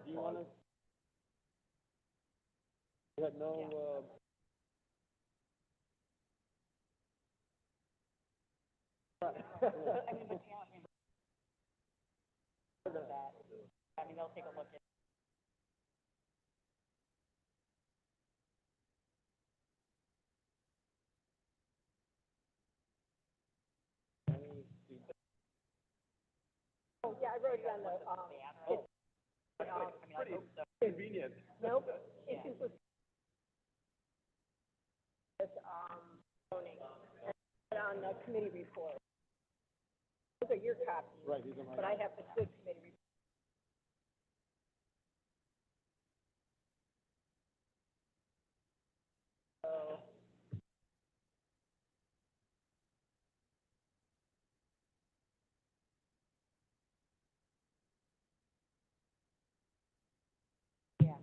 you want to? You had no, I mean, but that. I mean, they'll take a look at. Oh, yeah, I wrote it on the, pretty convenient. nope, issues with, zoning, and on the committee report. Those are your copies. Right, these are my. But I have the good committee report. So, yeah.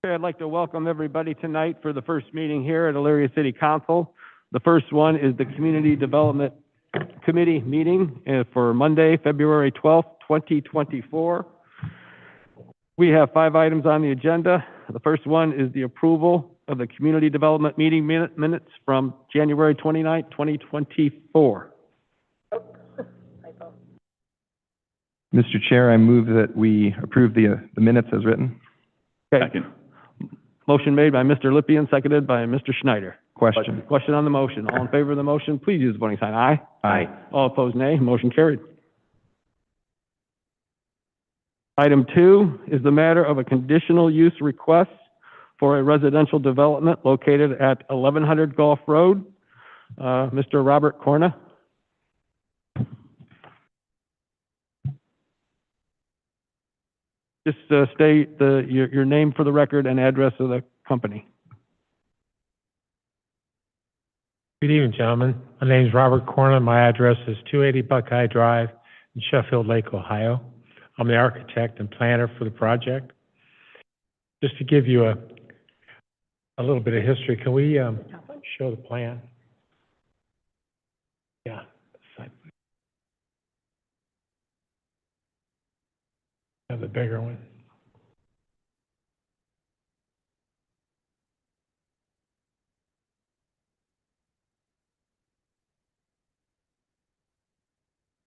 Okay, I'd like to welcome everybody tonight for the first meeting here at Elyria City Council. The first one is the Community Development Committee meeting for Monday, February 12th, 2024. We have 5 items on the agenda. The first one is the approval of the Community Development Meeting minutes from January 29th, 2024. Mr. Chair, I move that we approve the minutes as written. Okay. Second. Motion made by Mr. Lippian, seconded by Mr. Schneider. Question. Question on the motion. All in favor of the motion, please use the voting sign. Aye. Aye. All opposed, nay. Motion carried. Item 2 is the matter of a conditional use request for a residential development located at 1100 Gulf Road. Mr. Robert Corna. Just state your name for the record and address of the company. Good evening, gentlemen. My name is Robert Corna. My address is 280 Buckeye Drive in Sheffield Lake, Ohio. I'm the architect and planner for the project. Just to give you a little bit of history, can we show the plan? Yeah. Have the bigger one.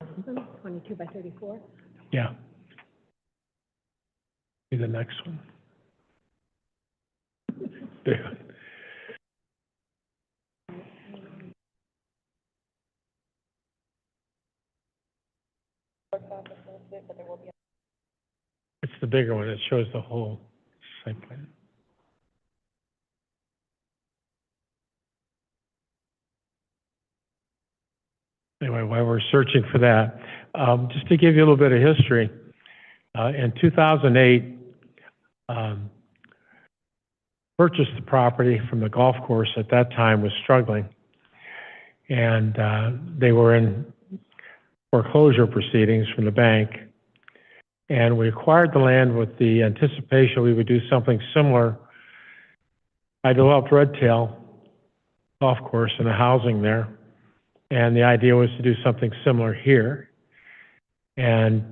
Mm-hmm. 22 by 34. Yeah. Be the next one. Big one. It's the bigger one. It shows the whole site plan. Anyway, while we're searching for that, just to give you a little bit of history, in 2008, purchased the property from the golf course at that time was struggling, and they were in foreclosure proceedings from the bank, and we acquired the land with the anticipation we would do something similar. I developed Redtail Golf Course and the housing there, and the idea was to do something similar here. And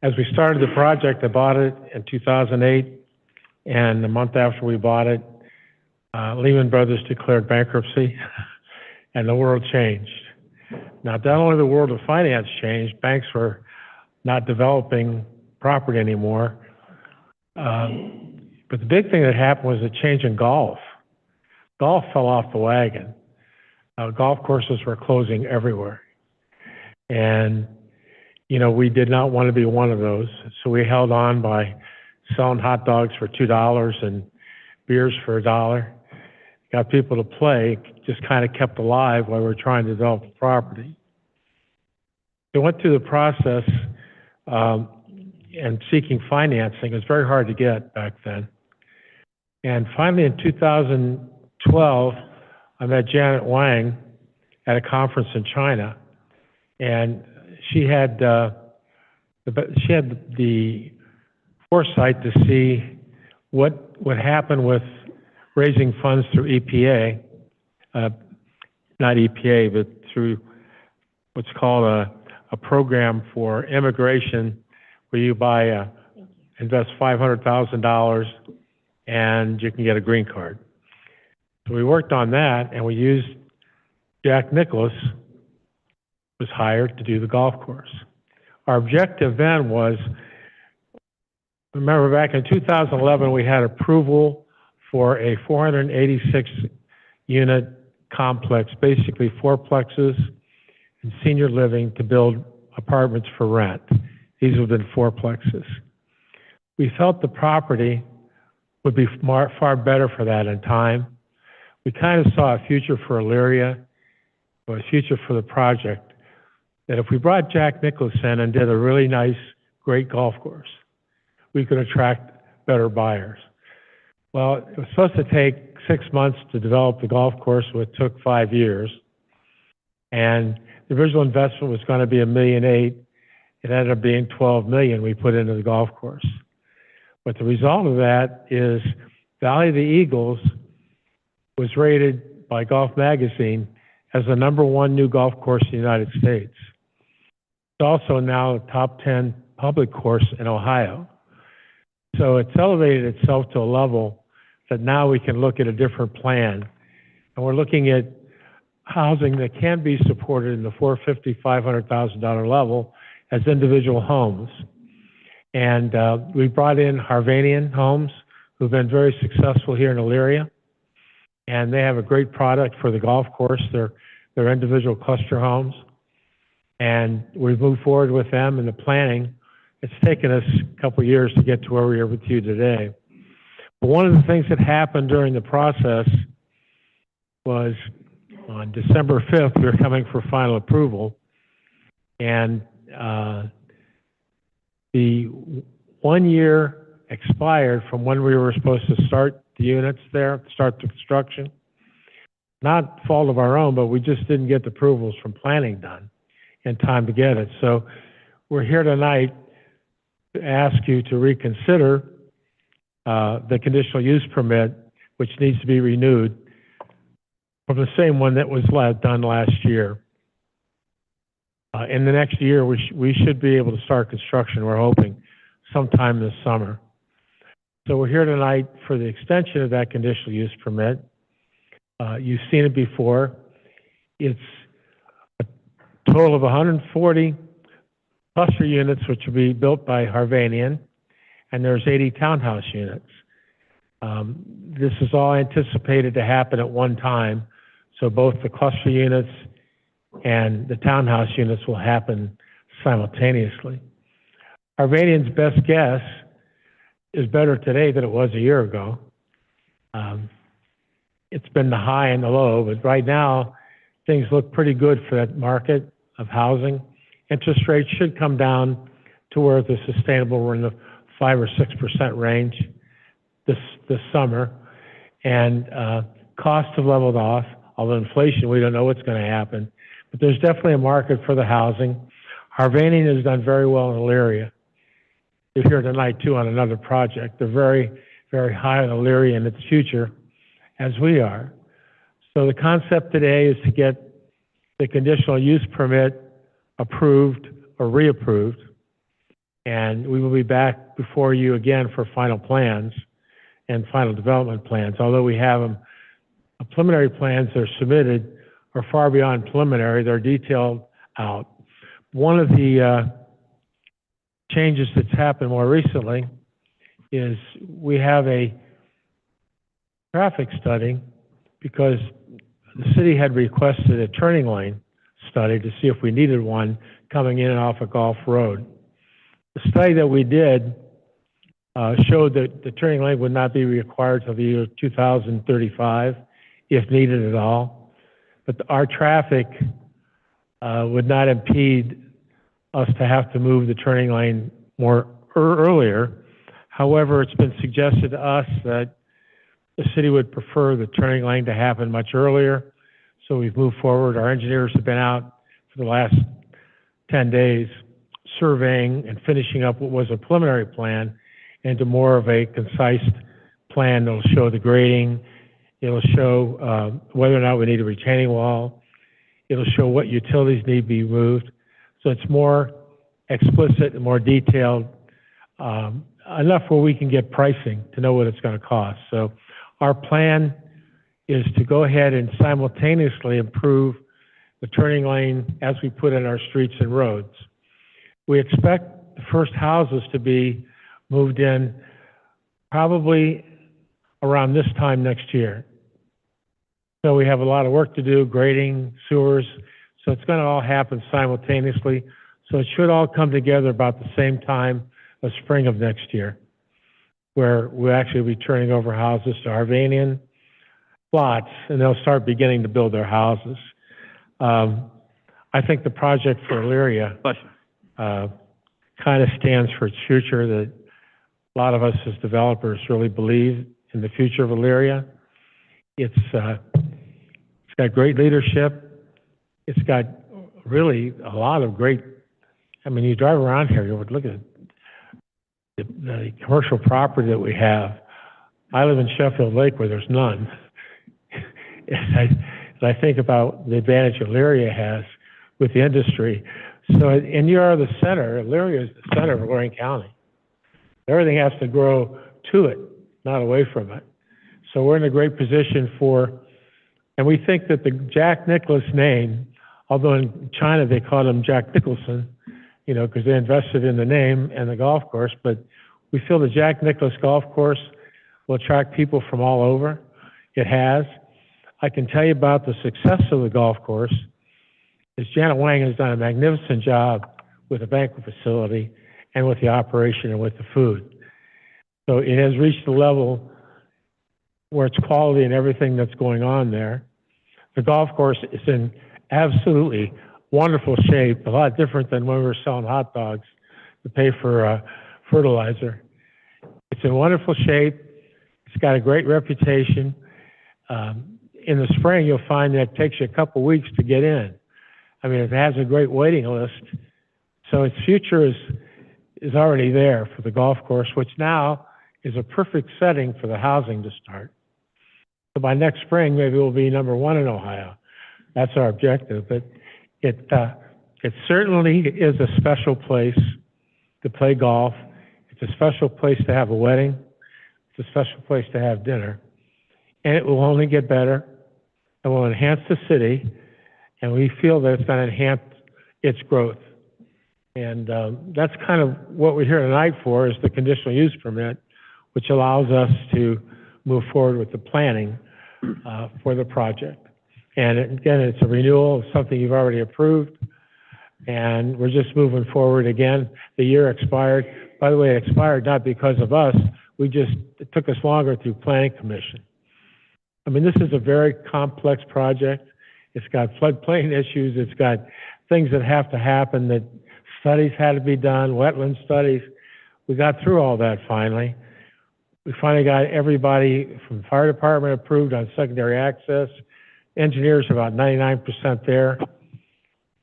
as we started the project, I bought it in 2008, and the month after we bought it, Lehman Brothers declared bankruptcy, and the world changed. Now, not only the world of finance changed, banks were not developing property anymore, but the big thing that happened was a change in golf. Golf fell off the wagon. Golf courses were closing everywhere. And, you know, we did not want to be one of those, so we held on by selling hot dogs for $2 and beers for $1. Got people to play, just kind of kept alive while we were trying to develop the property. They went through the process and seeking financing. It was very hard to get back then. And finally, in 2012, I met Janet Wang at a conference in China, and she had the foresight to see what would happen with raising funds through EPA, not EPA, but through what's called a program for immigration, where you invest $500,000 and you can get a green card. So we worked on that, and we used Jack Nicklaus was hired to do the golf course. Our objective then was, remember back in 2011, we had approval for a 486 unit complex, basically fourplexes and senior living, to build apartments for rent. These would have been fourplexes. We felt the property would be far better for that in time. We kind of saw a future for Elyria, or a future for the project, that if we brought Jack Nicklaus in and did a really nice, great golf course, we could attract better buyers. Well, it was supposed to take 6 months to develop the golf course, so it took 5 years. And the original investment was going to be $1.8 million. It ended up being $12 million we put into the golf course. But the result of that is Valley of the Eagles was rated by Golf Magazine as the #1 new golf course in the United States. It's also now a top 10 public course in Ohio. So it's elevated itself to a level that now we can look at a different plan. And we're looking at housing that can be supported in the $450,000, $500,000 level as individual homes. And we brought in Harvanian Homes, who've been very successful here in Elyria. And they have a great product for the golf course. They're individual cluster homes. And we've moved forward with them in the planning. It's taken us a couple of years to get to where we are with you today. But one of the things that happened during the process was on December 5th, we were coming for final approval. And the 1 year expired from when we were supposed to start the units there, start the construction. Not fault of our own, but we just didn't get the approvals from planning done in time to get it. So we're here tonight to ask you to reconsider the conditional use permit, which needs to be renewed from the same one that was done last year. In the next year, we should be able to start construction, we're hoping, sometime this summer. So we're here tonight for the extension of that conditional use permit. You've seen it before. It's a total of 140 cluster units, which will be built by Harvanian, and there's 80 townhouse units. This is all anticipated to happen at one time, so both the cluster units and the townhouse units will happen simultaneously. Harvanian's best guess is better today than it was a year ago. It's been the high and the low, but right now things look pretty good for that market of housing. Interest rates should come down to where they're sustainable. We're in the 5 or 6% range this summer, and costs have leveled off. Although inflation, we don't know what's going to happen, but there's definitely a market for the housing. Harvanian has done very well in Elyria. They're here tonight too on another project. They're very, very high on Elyria and its future, as we are. So the concept today is to get the conditional use permit approved or reapproved, and we will be back before you again for final plans and final development plans. Although we have them, preliminary plans that are submitted are far beyond preliminary. They're detailed out. One of the changes that's happened more recently is we have a traffic study because the city had requested a turning lane study to see if we needed one coming in and off of Gulf Road. The study that we did showed that the turning lane would not be required until the year 2035, if needed at all. But our traffic would not impede us to have to move the turning lane more earlier. However, it's been suggested to us that the city would prefer the turning lane to happen much earlier. So we've moved forward. Our engineers have been out for the last 10 days surveying and finishing up what was a preliminary plan into more of a concise plan that'll show the grading. It'll show whether or not we need a retaining wall. It'll show what utilities need to be moved. So it's more explicit and more detailed, enough where we can get pricing to know what it's going to cost. So our plan is to go ahead and simultaneously improve the turning lane as we put in our streets and roads. We expect the first houses to be moved in probably around this time next year. So we have a lot of work to do, grading, sewers, so it's going to all happen simultaneously. So it should all come together about the same time, the spring of next year, where we'll actually be turning over houses to Arvanian lots, and they'll start beginning to build their houses. I think the project for Elyria kind of stands for its future, that a lot of us as developers really believe in the future of Elyria. It's got great leadership. It's got really a lot of great, I mean, you drive around here, you would look at the commercial property that we have. I live in Sheffield Lake where there's none. As I think about the advantage Elyria has with the industry. So, and you are the center, Elyria is the center of Lorraine County. Everything has to grow to it, not away from it. So we're in a great position for, and we think that the Jack Nicklaus name, although in China they call him Jack Nicholson, you know, because they invested in the name and the golf course, but we feel the Jack Nicklaus Golf Course will attract people from all over. It has. I can tell you about the success of the golf course is Janet Wang has done a magnificent job with the banquet facility and with the operation and with the food. So it has reached a level where it's quality and everything that's going on there. The golf course is in absolutely wonderful shape, a lot different than when we were selling hot dogs to pay for fertilizer. It's in wonderful shape. It's got a great reputation. In the spring, you'll find that it takes you a couple weeks to get in. I mean, it has a great waiting list. So its future is already there for the golf course, which now is a perfect setting for the housing to start. So by next spring, maybe we'll be number one in Ohio. That's our objective. But it certainly is a special place to play golf. It's a special place to have a wedding. It's a special place to have dinner. And it will only get better. It will enhance the city, and we feel that it's going to enhance its growth. And that's kind of what we're here tonight for, is the conditional use permit, which allows us to move forward with the planning for the project. And again, it's a renewal of something you've already approved, and we're just moving forward again. The year expired. By the way, it expired not because of us. It took us longer through Planning Commission. I mean, this is a very complex project. It's got floodplain issues. It's got things that have to happen, that studies had to be done, wetland studies. We got through all that finally. We finally got everybody from the fire department approved on secondary access. Engineers are about 99% there.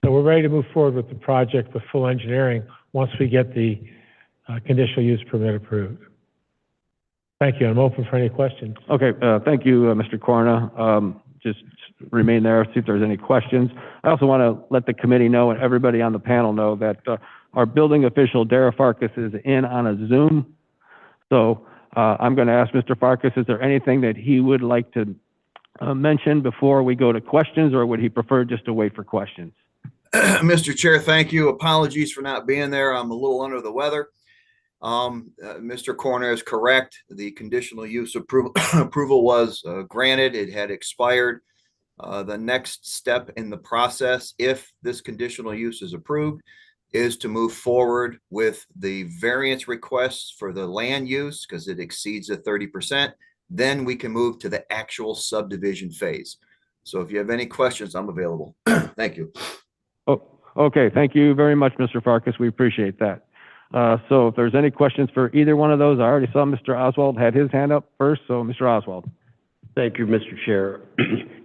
So we're ready to move forward with the project with full engineering once we get the conditional use permit approved. Thank you. I'm open for any questions. Okay, thank you, Mr. Corna. Just remain there, see if there's any questions. I also want to let the committee know and everybody on the panel know that our building official, Dara Farkas, is in on a Zoom. So I'm going to ask Mr. Farkas, is there anything that he would like to mention before we go to questions, or would he prefer just to wait for questions? Mr. Chair, thank you. Apologies for not being there. I'm a little under the weather. Mr. Corner is correct. The conditional use approval was granted. It had expired. The next step in the process, if this conditional use is approved, is to move forward with the variance requests for the land use because it exceeds the 30%. Then we can move to the actual subdivision phase. So if you have any questions, I'm available. Thank you. Oh, Okay, thank you very much, Mr. Farkas. We appreciate that. So if there's any questions for either one of those, I already saw Mr. Oswald had his hand up first, so Mr. Oswald. Thank you, Mr. Chair.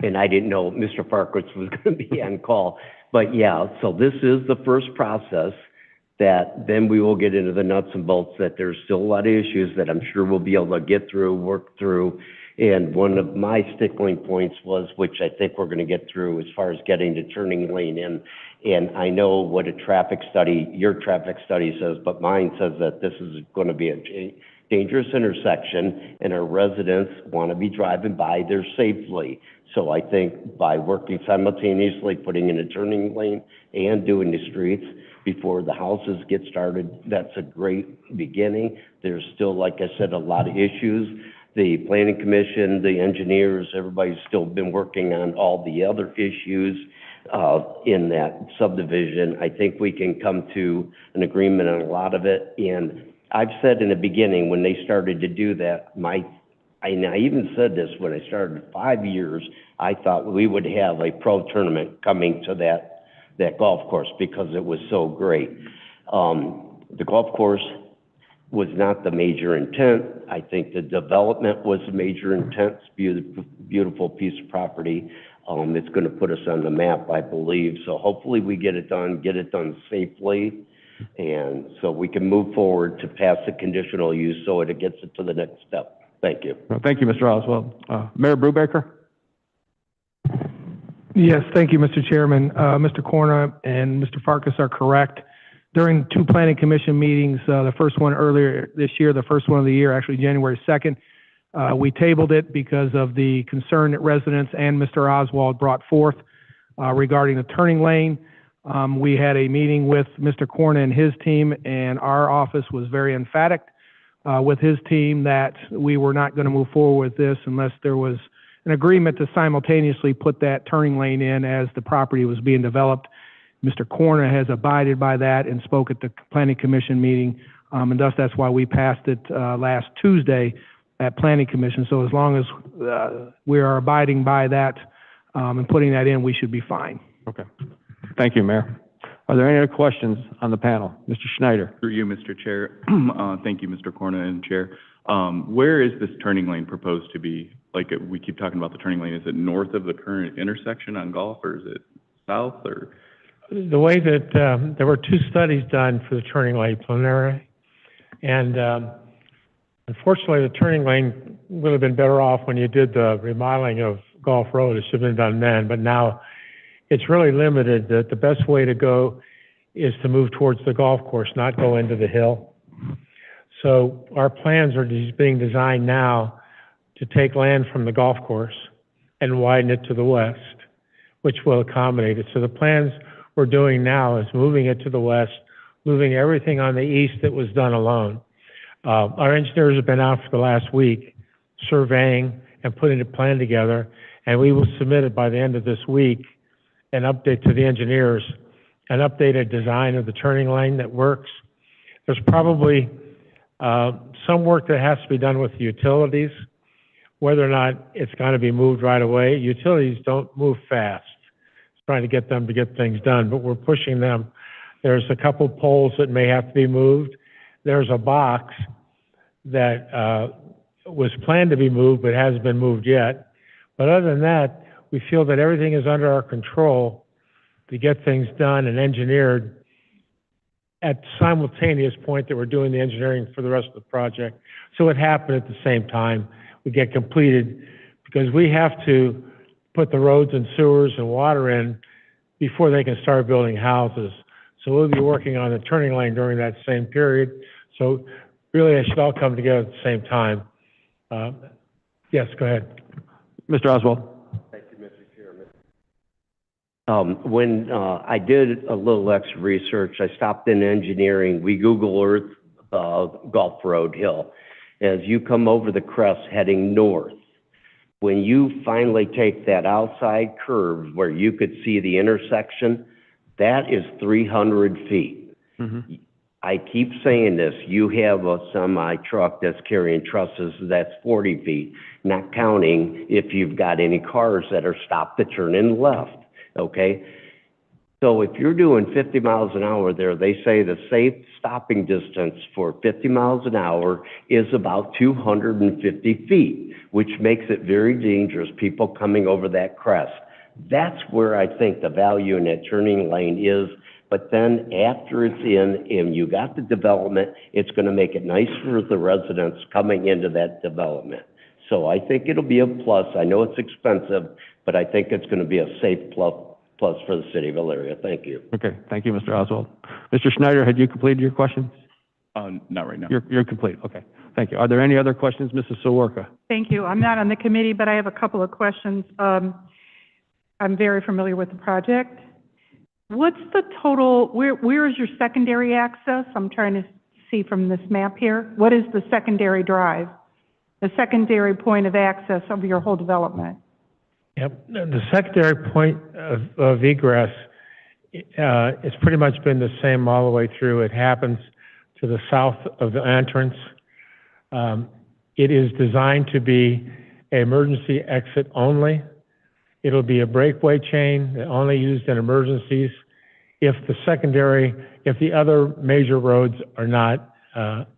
And I didn't know Mr. Farkas was going to be on call. But yeah, so this is the first process that then we will get into the nuts and bolts, that there's still a lot of issues that I'm sure we'll be able to get through, work through. And one of my stickling points was, which I think we're going to get through, as far as getting the turning lane in. And I know what a traffic study, your traffic study says, but mine says that this is going to be a dangerous intersection, and our residents want to be driving by there safely. So I think by working simultaneously, putting in a turning lane and doing the streets before the houses get started, that's a great beginning. There's still, like I said, a lot of issues. The planning commission, the engineers, everybody's still been working on all the other issues in that subdivision. I think we can come to an agreement on a lot of it. And I've said in the beginning, when they started to do that, I even said this when I started 5 years, I thought we would have a pro tournament coming to that golf course because it was so great. The golf course was not the major intent. I think the development was the major intent. It's beautiful piece of property. It's going to put us on the map, I believe. So hopefully we get it done safely, and so we can move forward to pass the conditional use so it gets it to the next step. Thank you. Well, thank you, Mr. Oswald. Mayor Brubaker? Yes, thank you, Mr. Chairman. Mr. Corner and Mr. Farkas are correct. During 2 planning commission meetings, the first one earlier this year, the first one of the year, actually January 2nd, we tabled it because of the concern that residents and Mr. Oswald brought forth regarding the turning lane. We had a meeting with Mr. Corner and his team, and our office was very emphatic with his team that we were not going to move forward with this unless there was an agreement to simultaneously put that turning lane in as the property was being developed. Mr. Corner has abided by that and spoke at the planning commission meeting, and thus that's why we passed it last Tuesday at planning commission. So as long as we are abiding by that and putting that in, we should be fine. Okay. Thank you, Mayor. Are there any other questions on the panel? Mr. Schneider? Through you, Mr. Chair. Thank you, Mr. Corna and Chair. Where is this turning lane proposed to be? Like, we keep talking about the turning lane. Is it north of the current intersection on Golf, or is it south, or? The way that, there were 2 studies done for the turning lane preliminary, and unfortunately, the turning lane would have been better off when you did the remodeling of Golf Road. It should have been done then, but now it's really limited. That the best way to go is to move towards the golf course, not go into the hill. So our plans are being designed now to take land from the golf course and widen it to the west, which will accommodate it. So the plans we're doing now is moving it to the west, moving everything on the east that was done alone. Our engineers have been out for the last week surveying and putting a plan together, and we will submit it by the end of this week, an update to the engineers, an updated design of the turning lane that works. There's probably some work that has to be done with the utilities, whether or not it's going to be moved right away. Utilities don't move fast. It's trying to get them to get things done, but we're pushing them. There's a couple poles that may have to be moved. There's a box that was planned to be moved but hasn't been moved yet. But other than that, we feel that everything is under our control to get things done and engineered at simultaneous point that we're doing the engineering for the rest of the project. So it happened at the same time. We get completed because we have to put the roads and sewers and water in before they can start building houses. So we'll be working on the turning lane during that same period. So really, it should all come together at the same time. Yes, go ahead. Mr. Oswald? Thank you, Mr. Chairman. When I did a little extra research, I stopped in engineering. We Google Earth Golf Road Hill. As you come over the crest heading north, when you finally take that outside curve where you could see the intersection, that is 300 feet. Mm-hmm. I keep saying this, you have a semi truck that's carrying trusses, that's 40 feet, not counting if you've got any cars that are stopped to turn in left, okay? So if you're doing 50 miles an hour there, they say the safe stopping distance for 50 miles an hour is about 250 feet, which makes it very dangerous, people coming over that crest. That's where I think the value in that turning lane is. But then after it's in and you got the development, it's going to make it nice for the residents coming into that development. So I think it'll be a plus. I know it's expensive, but I think it's going to be a safe plus for the city of Elyria. Thank you. Okay, thank you, Mr. Oswald. Mr. Schneider, had you completed your questions? Not right now. You're complete, okay. Thank you. Are there any other questions, Mrs. Sawarka? Thank you. I'm not on the committee, but I have a couple of questions. I'm very familiar with the project. What's the total, where is your secondary access? I'm trying to see from this map here. What is the secondary drive? The secondary point of access of your whole development? Yep, the secondary point of egress, it's pretty much been the same all the way through. It happens to the south of the entrance. It is designed to be an emergency exit only. It'll be a breakaway chain only used in emergencies. If the other major roads are not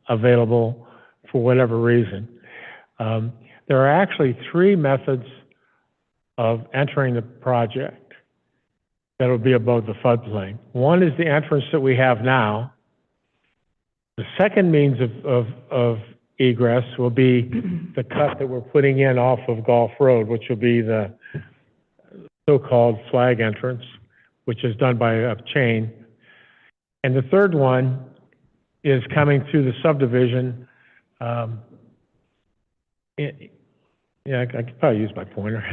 available for whatever reason. There are actually three methods of entering the project that will be above the floodplain. One is the entrance that we have now. The second means of egress will be the cut that we're putting in off of Gulf Road, which will be the so-called flag entrance, which is done by a chain. And the third one is coming through the subdivision. Yeah, I could probably use my pointer.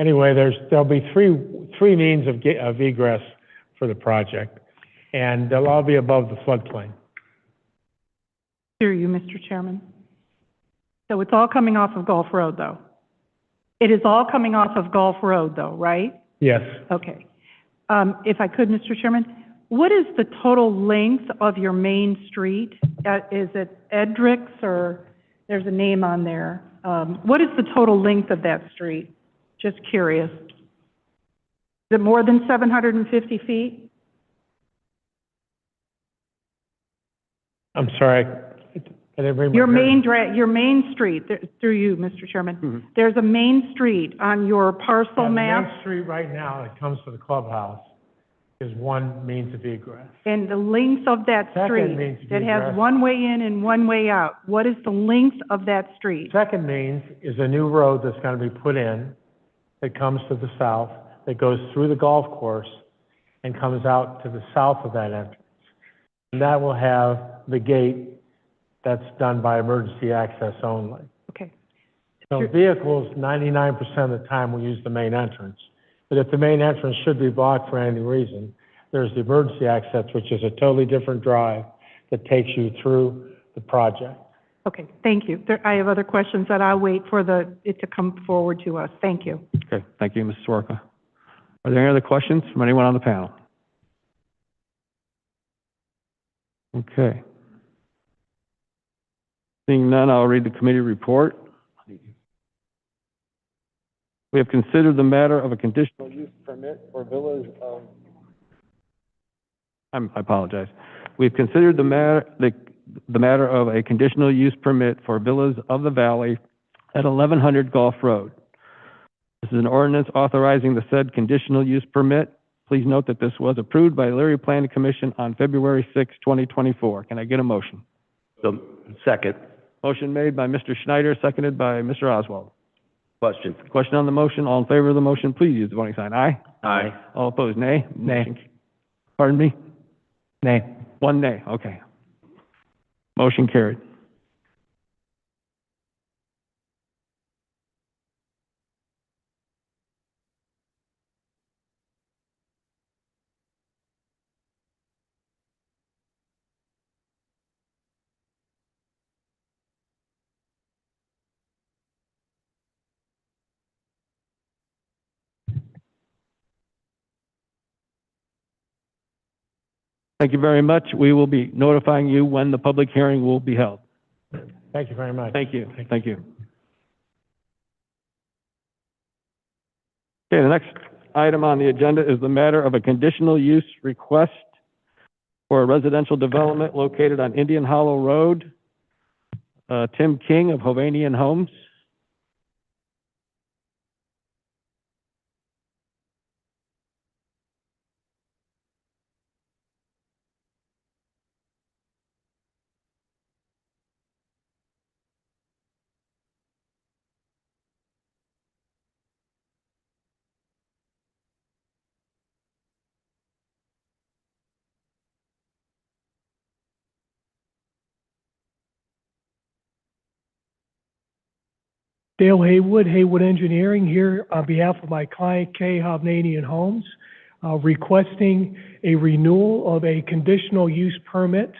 Anyway, there'll be three means of egress for the project, and they'll all be above the floodplain. Through you, Mr. Chairman. So it's all coming off of Gulf Road, though? It is all coming off of Gulf Road, though, right? Yes. Okay. If I could, Mr. Chairman, what is the total length of your main street? Is it Edricks, or there's a name on there? What is the total length of that street? Just curious. Is it more than 750 feet? I'm sorry. I didn't bring my Your main street, through you, Mr. Chairman. Mm-hmm. There's a main street on your parcel The map, main street right now that comes to the clubhouse is one means of egress. and the length of that Second means street of that has egress. one way in and one way out. What is the length of that street? Second means is a new road that's going to be put in that comes to the south, that goes through the golf course and comes out to the south of that entrance. And that will have the gate that's done by emergency access only. Okay. So vehicles, 99% of the time will use the main entrance. But if the main entrance should be blocked for any reason, there's the emergency access, which is a totally different drive that takes you through the project. Okay, thank you. I have other questions that I'll wait for it to come forward to us. Thank you. Okay, thank you, Mrs. Sawarka. Are there any other questions from anyone on the panel? Okay. Seeing none, I'll read the committee report. We have considered the matter of a conditional use permit for villas of, I apologize. We've considered the matter of a conditional use permit for Villas of the Valley at 1100 Gulf Road. This is an ordinance authorizing the said conditional use permit. Please note that this was approved by Elyria Planning Commission on February 6, 2024. Can I get a motion? So, second. Motion made by Mr. Schneider, seconded by Mr. Oswald. Question. Question on the motion. All in favor of the motion, please use the voting sign. Aye. Aye. All opposed, nay? Nay. Pardon me? Nay. One nay, okay. Motion carried. Thank you very much. We will be notifying you when the public hearing will be held. Thank you very much. Thank you. Thank you. Okay, the next item on the agenda is the matter of a conditional use request for a residential development located on Indian Hollow Road. Tim King of Hovanian Homes. Dale Haywood, Haywood Engineering, here on behalf of my client, K. Hovnanian Homes, requesting a renewal of a conditional use permit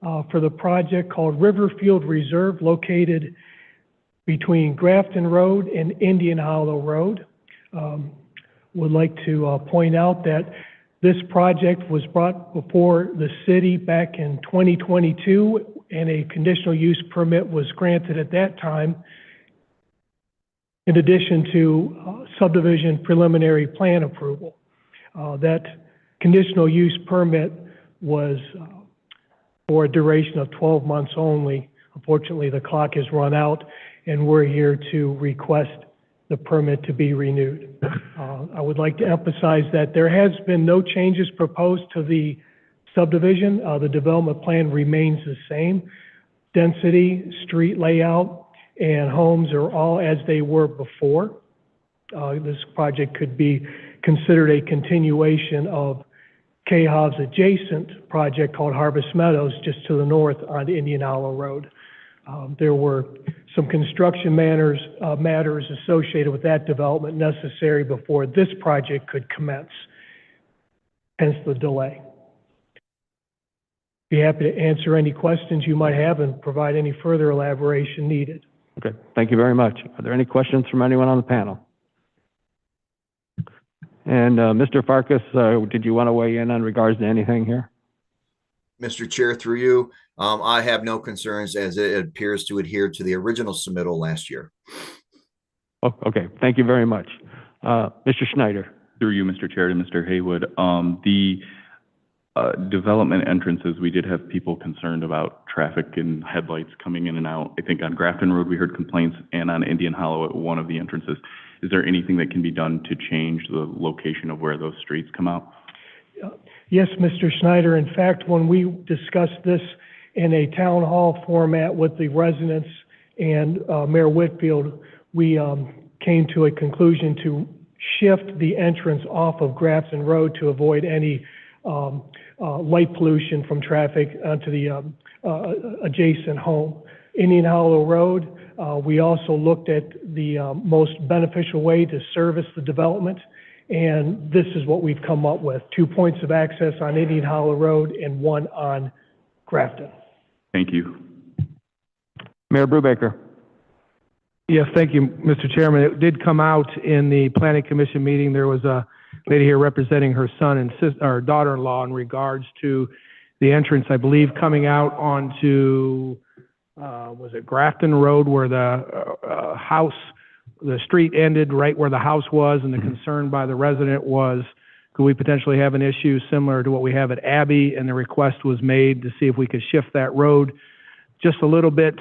for the project called Riverfield Reserve, located between Grafton Road and Indian Hollow Road. Would like to point out that this project was brought before the city back in 2022, and a conditional use permit was granted at that time, in addition to subdivision preliminary plan approval. That conditional use permit was for a duration of 12 months only. Unfortunately, the clock has run out, and we're here to request the permit to be renewed. I would like to emphasize that there has been no changes proposed to the subdivision. The development plan remains the same. Density, street layout, and homes are all as they were before. This project could be considered a continuation of KHOV's adjacent project called Harvest Meadows, just to the north on Indian Hollow Road. There were some construction matters associated with that development necessary before this project could commence, hence the delay. Be happy to answer any questions you might have and provide any further elaboration needed. Okay, thank you very much. Are there any questions from anyone on the panel? And Mr. Farkas, did you want to weigh in on regards to anything here? Mr. Chair, through you, I have no concerns as it appears to adhere to the original submittal last year. Oh, okay, thank you very much. Mr. Schneider. Through you, Mr. Chair, to Mr. Haywood. The development entrances, we did have people concerned about traffic and headlights coming in and out. I think on Grafton Road, we heard complaints, and on Indian Hollow at one of the entrances. Is there anything that can be done to change the location of where those streets come out? Yes, Mr. Schneider. In fact, when we discussed this in a town hall format with the residents and Mayor Whitfield, we came to a conclusion to shift the entrance off of Grafton Road to avoid any light pollution from traffic onto the adjacent home. Indian Hollow Road, we also looked at the most beneficial way to service the development, and this is what we've come up with: 2 points of access on Indian Hollow Road and 1 on Grafton. Thank you. Mayor Brubaker. Yes, thank you, Mr. Chairman. It did come out in the Planning Commission meeting. There was a lady here representing her son and or daughter-in-law in regards to the entrance, I believe, coming out onto, was it Grafton Road, where the the street ended right where the house was, and the concern by the resident was, could we potentially have an issue similar to what we have at Abbey? And the request was made to see if we could shift that road just a little bit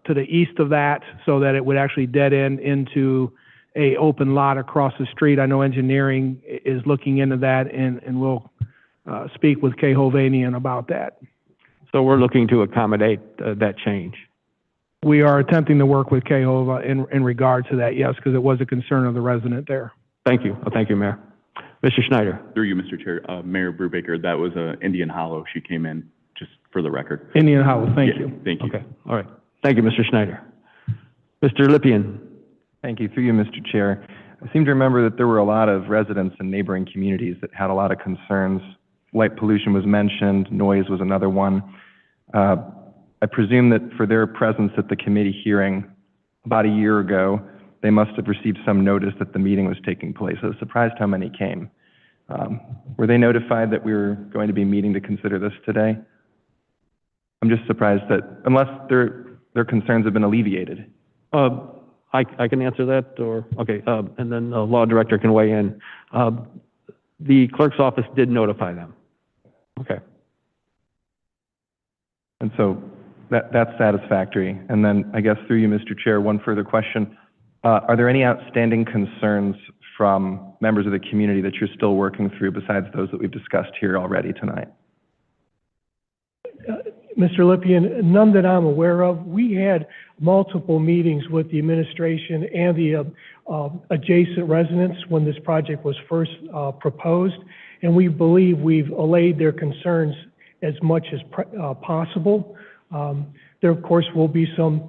to the east of that, so that it would actually dead end into a open lot across the street. I know engineering is looking into that, and we'll speak with K. Hovanian about that. So we're looking to accommodate that change. We are attempting to work with K. Hova in regard to that, yes, because it was a concern of the resident there. Thank you. Thank you, Mayor. Mr. Schneider. Through you, Mr. Chair, Mayor Brubaker, that was Indian Hollow. She came in, just for the record. Indian Hollow, thank you. Thank you. Okay, all right. Thank you, Mr. Schneider. Mr. Lippian. Thank you. Through you, Mr. Chair. I seem to remember that there were a lot of residents in neighboring communities that had a lot of concerns. Light pollution was mentioned, noise was another one. I presume that for their presence at the committee hearing about a year ago, they must have received some notice that the meeting was taking place. I was surprised how many came. Were they notified that we were going to be meeting to consider this today? I'm just surprised that, unless their concerns have been alleviated. I can answer that, or, okay, and then the law director can weigh in. The clerk's office did notify them. Okay. And so that's satisfactory. And then I guess through you, Mr. Chair, one further question. Are there any outstanding concerns from members of the community that you're still working through besides those that we've discussed here already tonight? Mr. Lippian, none that I'm aware of. We had multiple meetings with the administration and the adjacent residents when this project was first proposed, and we believe we've allayed their concerns as much as possible. There, of course, will be some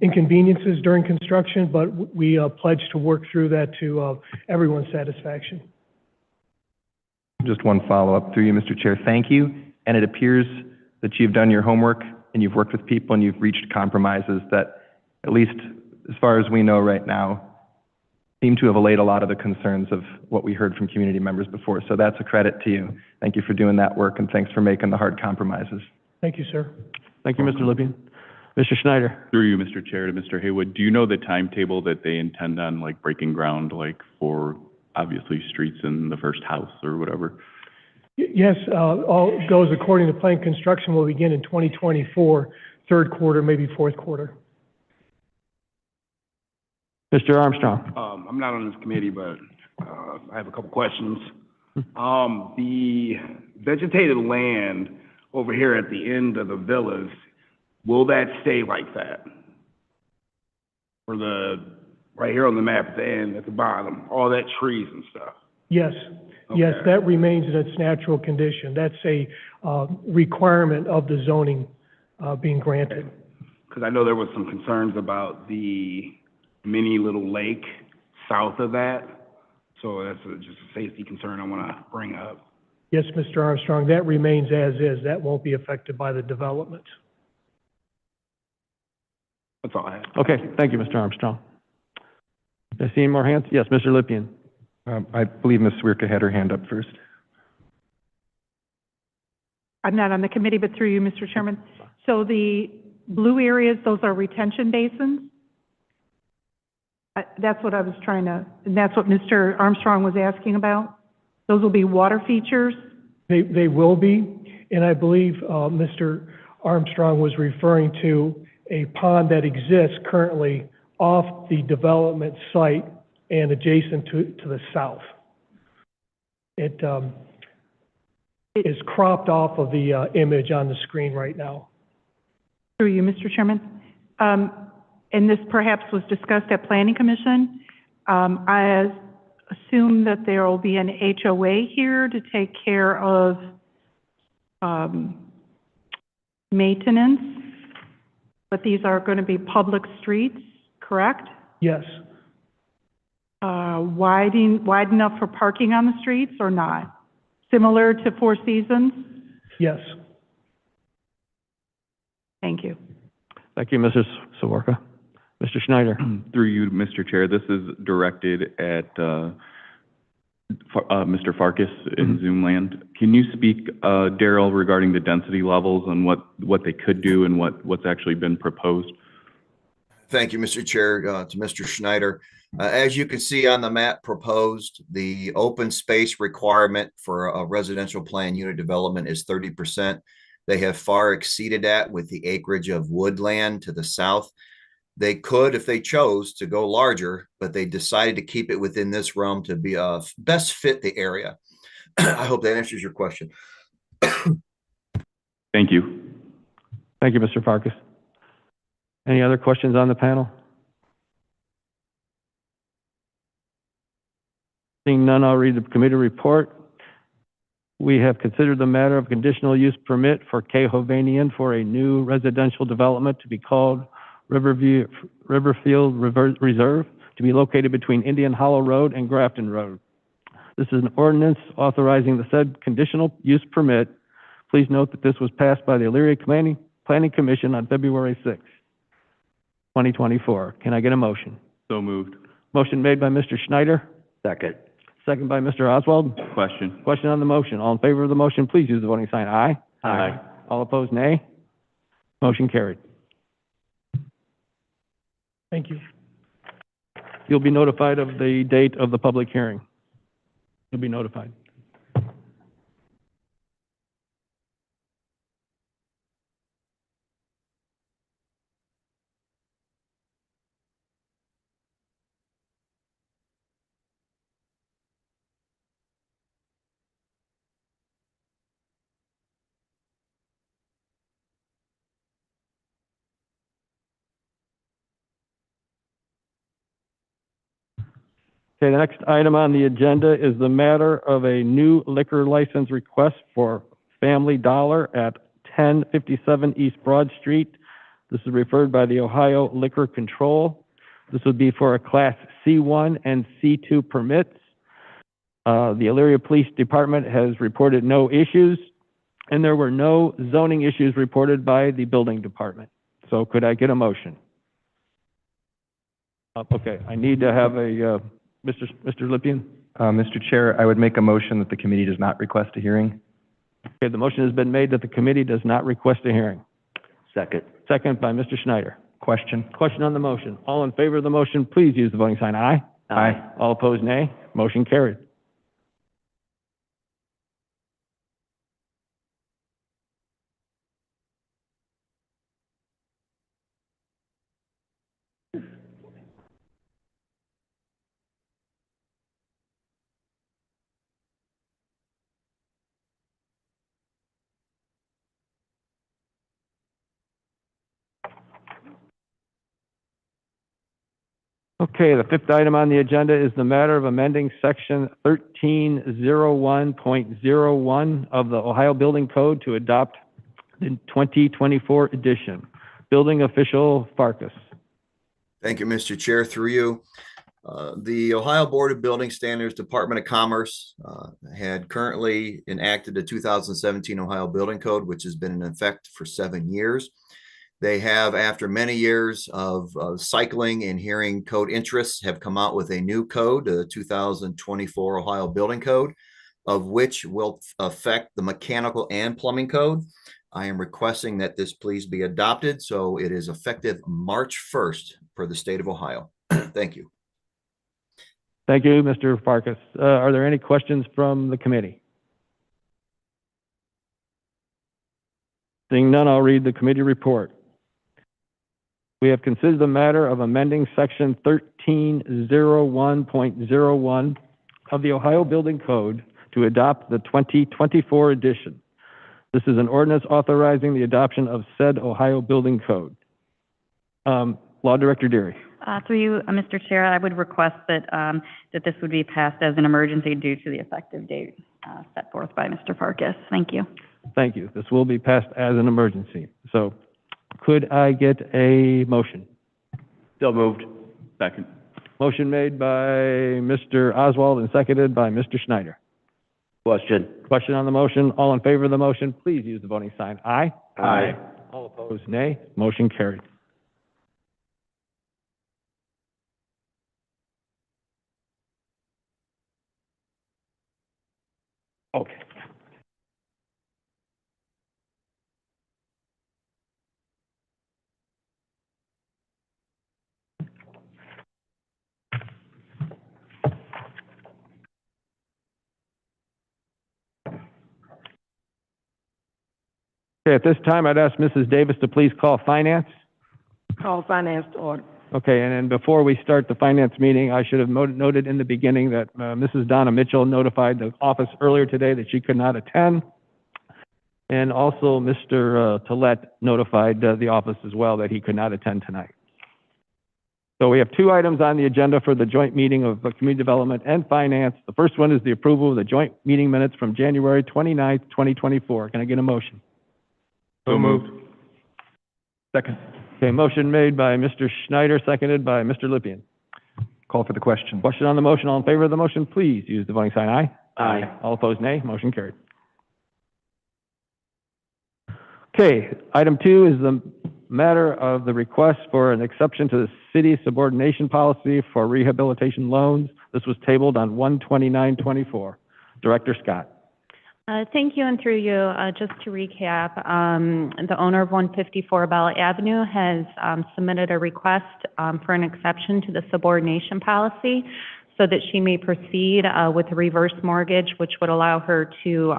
inconveniences during construction, but we pledge to work through that to everyone's satisfaction. Just one follow-up through you, Mr. Chair. Thank you. And it appears that you've done your homework and you've worked with people and you've reached compromises that, at least as far as we know right now, seem to have allayed a lot of the concerns of what we heard from community members before. So that's a credit to you. Thank you for doing that work, and thanks for making the hard compromises. Thank you, sir. Thank you, Mr. Lippian. Mr. Schneider? Through you, Mr. Chair, to Mr. Haywood, do you know the timetable that they intend on, like, breaking ground, like, for obviously streets in the first house or whatever? Yes, all goes according to plan. Construction will begin in 2024, third quarter, maybe fourth quarter. Mr. Armstrong? I'm not on this committee, but I have a couple questions. The vegetated land over here at the end of the villas, will that stay like that? For right here on the map at the end, at the bottom, all that trees and stuff? Yes. Okay. Yes, that remains in its natural condition. That's a requirement of the zoning being granted. Because I know there was some concerns about the mini little lake south of that. So that's just a safety concern I want to bring up. Yes, Mr. Armstrong, that remains as is. That won't be affected by the development. That's all I have. Okay, thank you, Mr. Armstrong. I see any more hands? Yes, Mr. Lippian. I believe Ms. Swierka had her hand up first. I'm not on the committee, but through you, Mr. Chairman. So the blue areas, those are retention basins? That's what I was trying to, and that's what Mr. Armstrong was asking about? Those will be water features? They will be, and I believe Mr. Armstrong was referring to a pond that exists currently off the development site and adjacent to the south. It is cropped off of the image on the screen right now. Through you, Mr. Chairman. And this perhaps was discussed at Planning Commission. I assume that there will be an HOA here to take care of maintenance, but these are going to be public streets, correct? Yes. Wide enough for parking on the streets or not? Similar to Four Seasons? Yes. Thank you. Thank you, Mrs. Sawarka. Mr. Schneider? Through you, Mr. Chair, this is directed at Mr. Farkas in Zoom land. Can you speak, Daryl, regarding the density levels and what they could do and what's actually been proposed? Thank you, Mr. Chair. To Mr. Schneider. As you can see on the map proposed, the open space requirement for a residential plan unit development is 30%. They have far exceeded that with the acreage of woodland to the south. They could, if they chose, to go larger, but they decided to keep it within this realm to be best fit the area. I hope that answers your question. Thank you. Thank you, Mr. Farkas. Any other questions on the panel? Seeing none, I'll read the committee report. We have considered the matter of conditional use permit for K. Hovanian for a new residential development to be called Riverfield Reserve, to be located between Indian Hollow Road and Grafton Road. This is an ordinance authorizing the said conditional use permit. Please note that this was passed by the Elyria Planning Commission on February 6, 2024. Can I get a motion? So moved. Motion made by Mr. Schneider. Second. Second by Mr. Oswald. Question. Question on the motion. All in favor of the motion, please use the voting sign aye. Aye. All opposed, nay. Motion carried. Thank you. You'll be notified of the date of the public hearing. You'll be notified. Okay, the next item on the agenda is the matter of a new liquor license request for Family Dollar at 1057 East Broad Street. This is referred by the Ohio Liquor Control. This would be for a Class C1 and C2 permits. The Elyria Police Department has reported no issues, and there were no zoning issues reported by the Building Department. So could I get a motion? Okay, I need to have a, Mr. Lippian? Mr. Chair, I would make a motion that the committee does not request a hearing. Okay, the motion has been made that the committee does not request a hearing. Second. Second by Mr. Schneider. Question? Question on the motion. All in favor of the motion, please use the voting sign aye. Aye. All opposed, nay. Motion carried. Okay, the fifth item on the agenda is the matter of amending section 1301.01 of the Ohio Building Code to adopt the 2024 edition. Building official Farkas. Thank you, Mr. Chair. Through you. The Ohio Board of Building Standards, Department of Commerce, had currently enacted the 2017 Ohio Building Code, which has been in effect for 7 years. They have, after many years of cycling and hearing code interests, have come out with a new code, the 2024 Ohio Building Code, of which will affect the mechanical and plumbing code. I am requesting that this please be adopted, so it is effective March 1st for the state of Ohio. Thank you. Thank you, Mr. Farkas. Are there any questions from the committee? Seeing none, I'll read the committee report. We have considered the matter of amending section 1301.01 of the Ohio Building Code to adopt the 2024 edition. This is an ordinance authorizing the adoption of said Ohio Building Code. Law Director Deary. Through you, Mr. Chair, I would request that that this would be passed as an emergency due to the effective date set forth by Mr. Farkas. Thank you. Thank you. This will be passed as an emergency. So could I get a motion? So moved. Second. Motion made by Mr. Oswald and seconded by Mr. Schneider. Question. Question on the motion. All in favor of the motion, please use the voting sign aye. Aye. All opposed, nay. Motion carried. Okay. Okay, at this time, I'd ask Mrs. Davis to please call Finance. Call finance to order. Okay, and then before we start the Finance meeting, I should have noted in the beginning that Mrs. Donna Mitchell notified the office earlier today that she could not attend. And also, Mr. Tollett notified the office as well that he could not attend tonight. So we have two items on the agenda for the joint meeting of Community Development and Finance. The first one is the approval of the joint meeting minutes from January 29th, 2024. Can I get a motion? So moved. Second. Okay, motion made by Mr. Schneider, seconded by Mr. Lippian. Call for the question. Question on the motion. All in favor of the motion, please use the voting sign aye. Aye. All opposed, nay. Motion carried. Okay, item 2 is the matter of the request for an exception to the city subordination policy for rehabilitation loans. This was tabled on 1/29/24. Director Scott. Thank you, and through you, just to recap, the owner of 154 Bell Avenue has submitted a request for an exception to the subordination policy so that she may proceed with a reverse mortgage, which would allow her to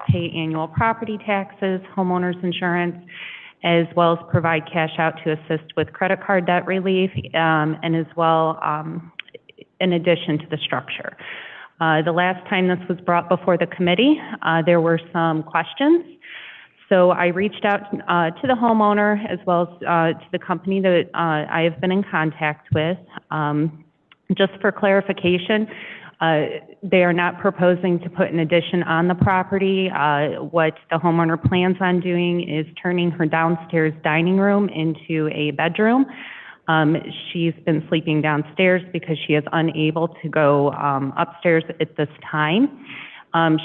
pay annual property taxes, homeowners insurance, as well as provide cash out to assist with credit card debt relief, and as well in addition to the structure. The last time this was brought before the committee, there were some questions. So I reached out to the homeowner as well as to the company that I have been in contact with. Just for clarification, they are not proposing to put an addition on the property. What the homeowner plans on doing is turning her downstairs dining room into a bedroom. She's been sleeping downstairs because she is unable to go upstairs at this time.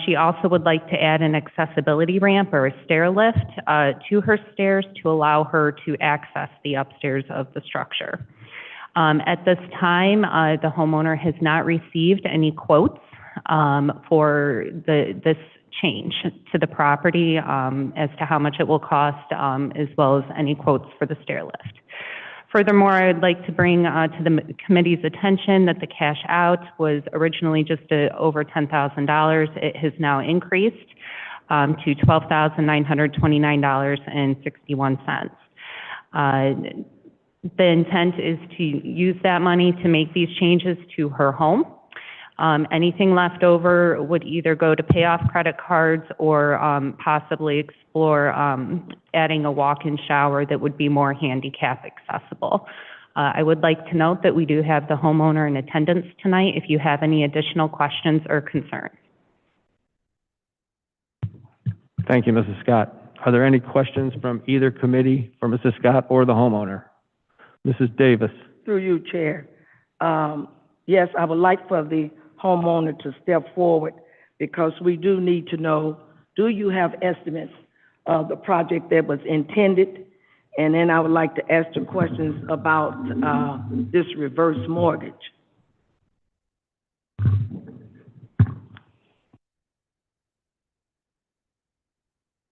She also would like to add an accessibility ramp or a stair lift to her stairs to allow her to access the upstairs of the structure. At this time, the homeowner has not received any quotes for this change to the property as to how much it will cost, as well as any quotes for the stair lift. Furthermore, I would like to bring to the committee's attention that the cash out was originally just over $10,000. It has now increased to $12,929.61. The intent is to use that money to make these changes to her home. Anything left over would either go to pay off credit cards or possibly explore adding a walk-in shower that would be more handicap accessible. I would like to note that we do have the homeowner in attendance tonight if you have any additional questions or concerns. Thank you, Mrs. Scott. Are there any questions from either committee for Mrs. Scott or the homeowner? Mrs. Davis. Through you, Chair. Yes, I would like for the homeowner to step forward because we do need to know, do you have estimates of the project that was intended? And then I would like to ask some questions about this reverse mortgage.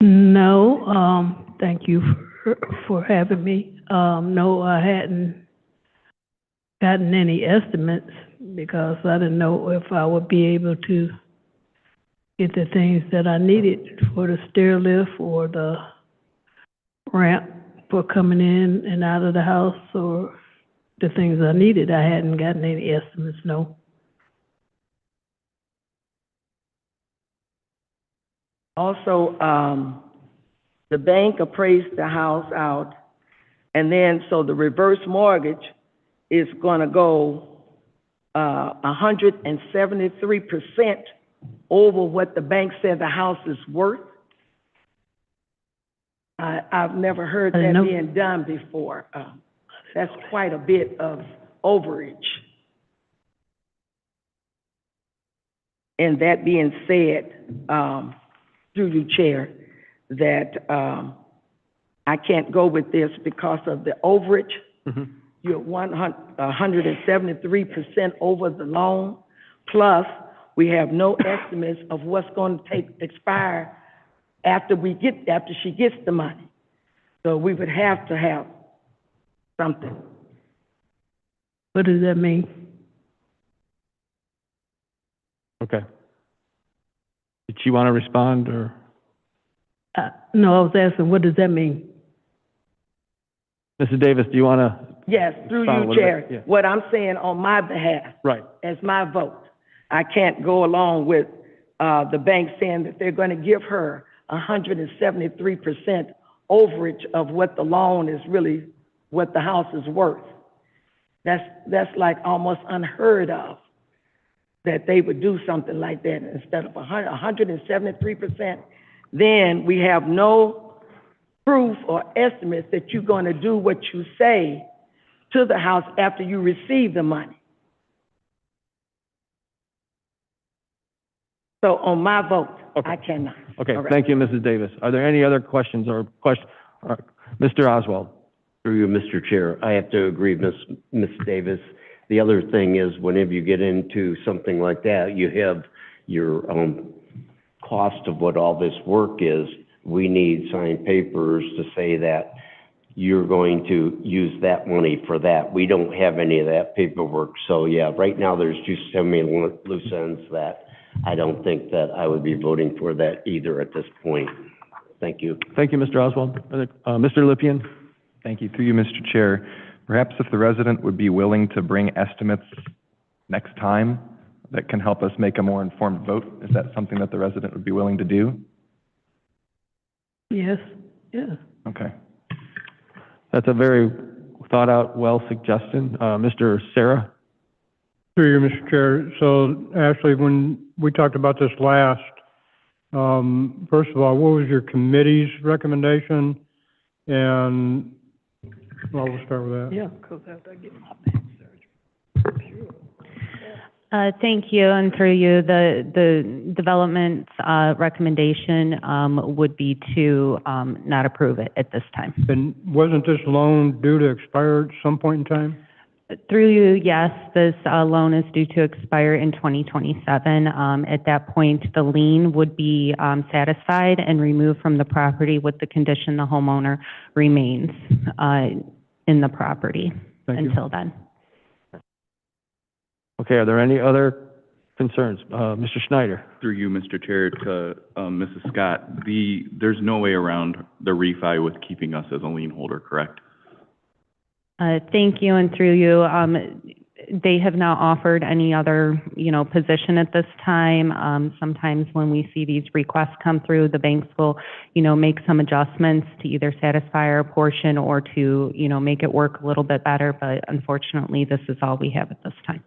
No, thank you for having me. No, I hadn't gotten any estimates because I didn't know if I would be able to get the things that I needed for the stair lift or the ramp for coming in and out of the house, or the things I needed. I hadn't gotten any estimates, no. Also, the bank appraised the house out, and then so the reverse mortgage is going to go 173% over what the bank said the house is worth. I've never heard that being done before. That's quite a bit of overage. And that being said, through you, Chair, that I can't go with this because of the overage. Mm-hmm. You're 173% over the loan, plus we have no estimates of what's going to expire after she gets the money. So we would have to have something. What does that mean? Okay. Did she want to respond or? No, I was asking, what does that mean? Mrs. Davis, do you want to? Yes, through you, Chair. Yeah. What I'm saying on my behalf, right, as my vote, I can't go along with the bank saying that they're going to give her 173% overage of what the loan is really, what the house is worth. That's like almost unheard of, that they would do something like that instead of 173%. Then we have no proof or estimates that you're going to do what you say to the house after you receive the money. So on my vote, okay. I cannot. Okay, right. Thank you, Mrs. Davis. Are there any other questions or questions? Mr. Oswald. Through you, Mr. Chair, I have to agree, Ms. Davis. The other thing is whenever you get into something like that, you have your cost of what all this work is, we need signed papers to say that you're going to use that money for that. We don't have any of that paperwork. So yeah, right now there's just so many loose ends that I don't think that I would be voting for that either at this point. Thank you. Thank you, Mr. Oswald. Mr. Lippian? Thank you. Through you, Mr. Chair. Perhaps if the resident would be willing to bring estimates next time that can help us make a more informed vote, is that something that the resident would be willing to do? Yes, yeah. Okay. That's a very thought-out, well suggestion. Mr. Sarah? Through you, Mr. Chair. So, Ashley, when we talked about this last, first of all, what was your committee's recommendation? And, well, we'll start with that. Yeah, because after I get my back surgery. Thank you, and through you, the development's recommendation would be to not approve it at this time. And wasn't this loan due to expire at some point in time? Through you, yes, this loan is due to expire in 2027. At that point, the lien would be satisfied and removed from the property with the condition the homeowner remains in the property until then. Okay, are there any other concerns? Mr. Schneider? Through you, Mr. Chair, to Mrs. Scott, there's no way around the refi with keeping us as a lien holder, correct? Thank you, and through you, they have not offered any other, position at this time. Sometimes when we see these requests come through, the banks will, make some adjustments to either satisfy our portion or to, make it work a little bit better, but unfortunately, this is all we have at this time.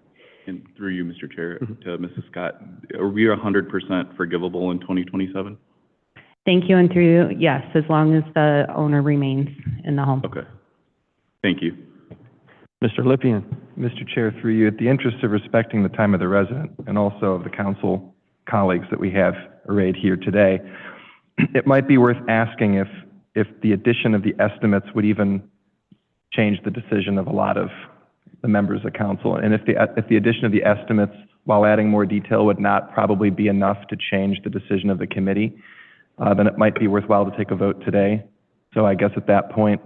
And through you, Mr. Chair, to Mrs. Scott, are we 100% forgivable in 2027? Thank you, and through you, yes, as long as the owner remains in the home. Okay. Thank you. Mr. Lippian? Mr. Chair, through you, at the interest of respecting the time of the resident and also of the council colleagues that we have arrayed here today, it might be worth asking if the addition of the estimates would even change the decision of a lot of the members of council, and if the addition of the estimates, while adding more detail, would not probably be enough to change the decision of the committee, then it might be worthwhile to take a vote today. So I guess at that point,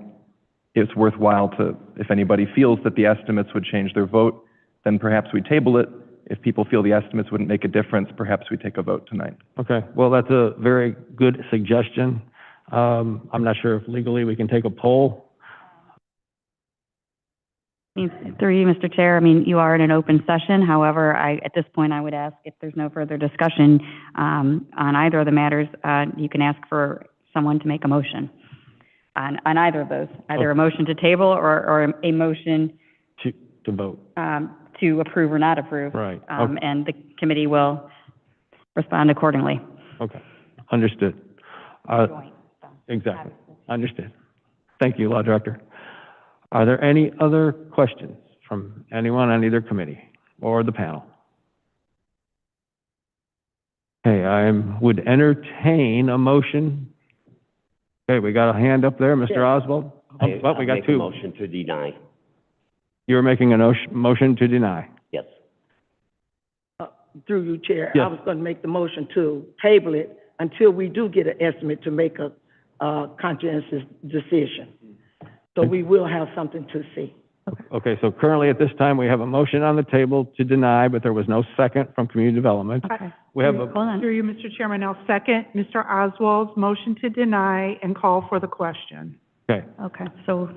it's worthwhile to, if anybody feels that the estimates would change their vote, then perhaps we table it. If people feel the estimates wouldn't make a difference, perhaps we take a vote tonight. Okay, well, that's a very good suggestion. I'm not sure if legally we can take a poll. Through you, Mr. Chair, I mean, you are in an open session. However, at this point, I would ask if there's no further discussion on either of the matters, you can ask for someone to make a motion on either of those, either a motion to table or a motion to vote, to approve or not approve. Right. Okay. And the committee will respond accordingly. Okay, understood. Exactly, understood. Thank you, Law Director. Are there any other questions from anyone on either committee or the panel? Okay, I would entertain a motion. Okay, we got a hand up there, Mr. Oswald. Well, we got two. I'll make a motion to deny. You're making a motion to deny. Yes. Through you, Chair, Yes. I was going to make the motion to table it until we do get an estimate to make a conscientious decision. So we will have something to see. Okay, so currently at this time, we have a motion on the table to deny, but there was no second from community development. Okay. We have a, Hold on. Through you, Mr. Chairman, I'll second Mr. Oswald's motion to deny and call for the question. okay. Okay, so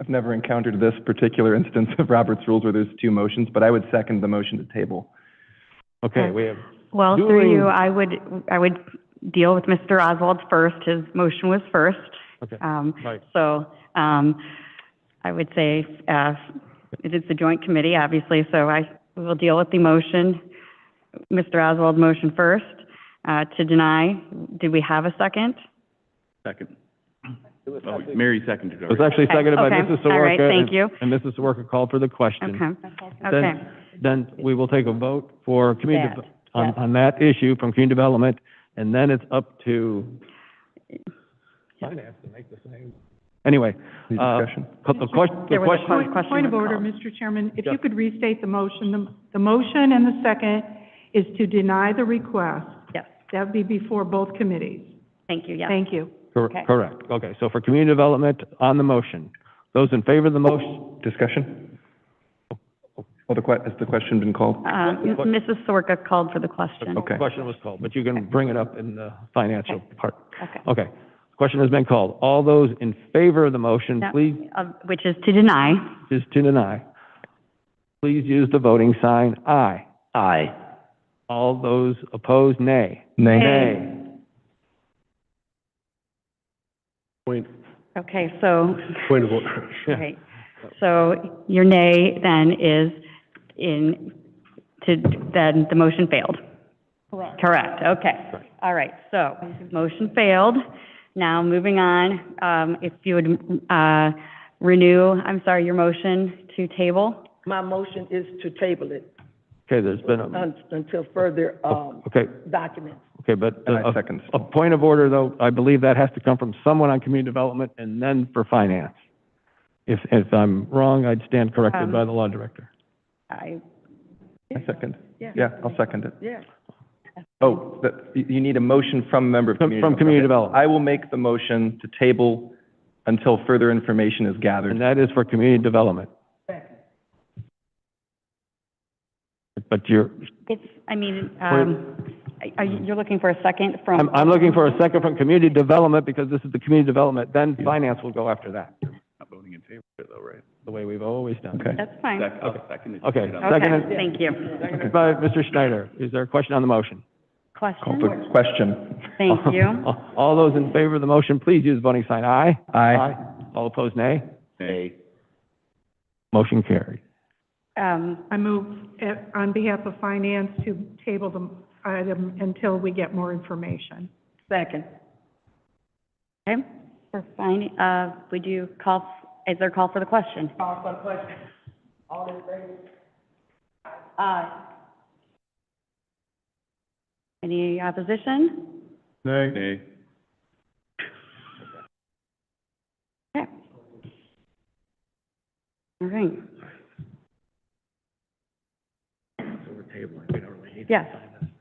I've never encountered this particular instance of Robert's Rules where there's two motions, but I would second the motion to table. Okay, we have, well, through you, I would deal with Mr. Oswald's first. His motion was first. okay, right. So, I would say, it is a joint committee, obviously, so we will deal with the motion, Mr. Oswald's motion first, to deny. Did we have a second? Second. Oh, Mary seconded. It was actually seconded by Okay. Mrs. Sawarka. All right, thank you. And Mrs. Sawarka called for the question. Okay. Then we will take a vote for community, That. on that issue from community development, and then it's up to finance to make the same. Anyway, Any discussion? the question, There was a question Point of was order, called. Mr. Chairman, if Yeah. you could restate the motion, the motion and the second is to deny the request. Yes, That would be before both committees. thank you, yes. Thank you. Okay. Correct. Okay, so for community development, on the motion, those in favor of the motion? Discussion? Well, has the question been called? Mrs. Sorka called for the question. Okay. Question was called, but you can bring it up in the financial part. Okay. Okay, question has been called. All those in favor of the motion, No, please, which is to deny. is to deny. Please use the voting sign aye. Aye. All those opposed, nay. Nay. Okay, so, Point of order. okay, so your nay then is then the motion failed. Correct. Correct, okay. All right, so, motion failed. Now, moving on, if you would, your motion to table? My motion is to table it Okay, there's been a, until further, okay, documents. okay, but And I second. a point of order, though, I believe that has to come from someone on community development and then for finance. If I'm wrong, I'd stand corrected by the law director. I second. Yeah. Yeah, I'll second it. Yeah. Oh, you need a motion from a member of community. From community development. I will make the motion to table until further information is gathered. And that is for community development. But you're, It's, you're looking for a second from? I'm looking for a second from community development because this is the community development, then finance will go after that, Not voting in favor of it though, right? the way we've always done. Okay. That's fine. I'll second it. Okay, Okay, seconded, thank you. seconded by Mr. Schneider. Is there a question on the motion? Call Question? for question. Thank you. All those in favor of the motion, please use the voting sign aye. Aye. All opposed, nay. Nay. Motion carried. I move on behalf of finance to table the item until we get more information. Second. Okay, for fine, would you call, is there a call for the question? Call for the question. All in favor? Aye. Any opposition? Nay. Nay. Okay. All right. Yes,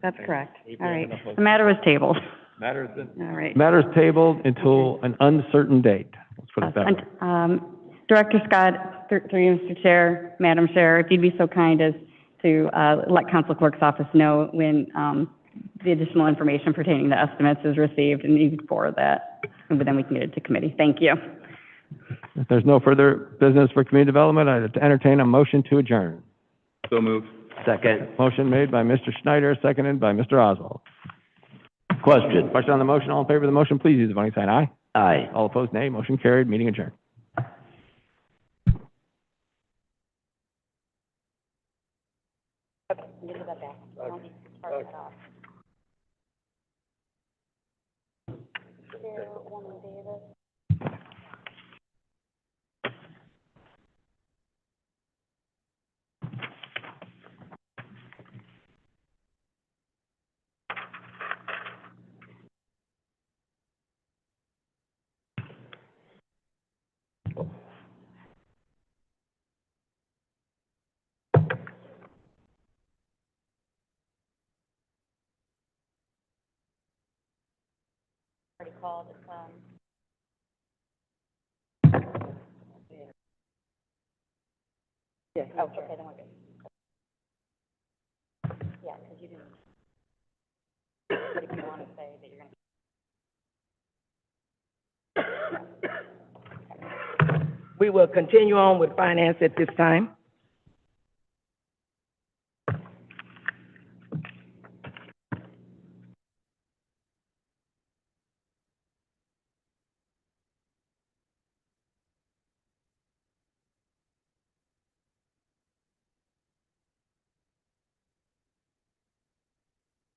that's correct. All right. The matter was tabled. Matters, All right. matters tabled until an uncertain date. Let's put it that way. Director Scott, through you, Mr. Chair, Madam Chair, if you'd be so kind as to let Council Clerk's office know when the additional information pertaining to estimates is received, and you can forward that, and then we can get it to committee. Thank you. If there's no further business for community development, I'd entertain a motion to adjourn. So moved. Second. Motion made by Mr. Schneider, seconded by Mr. Oswald. Question. Question on the motion, all in favor of the motion, please use the voting sign aye. Aye. All opposed, nay. Motion carried, meeting adjourned. We will continue on with finance at this time.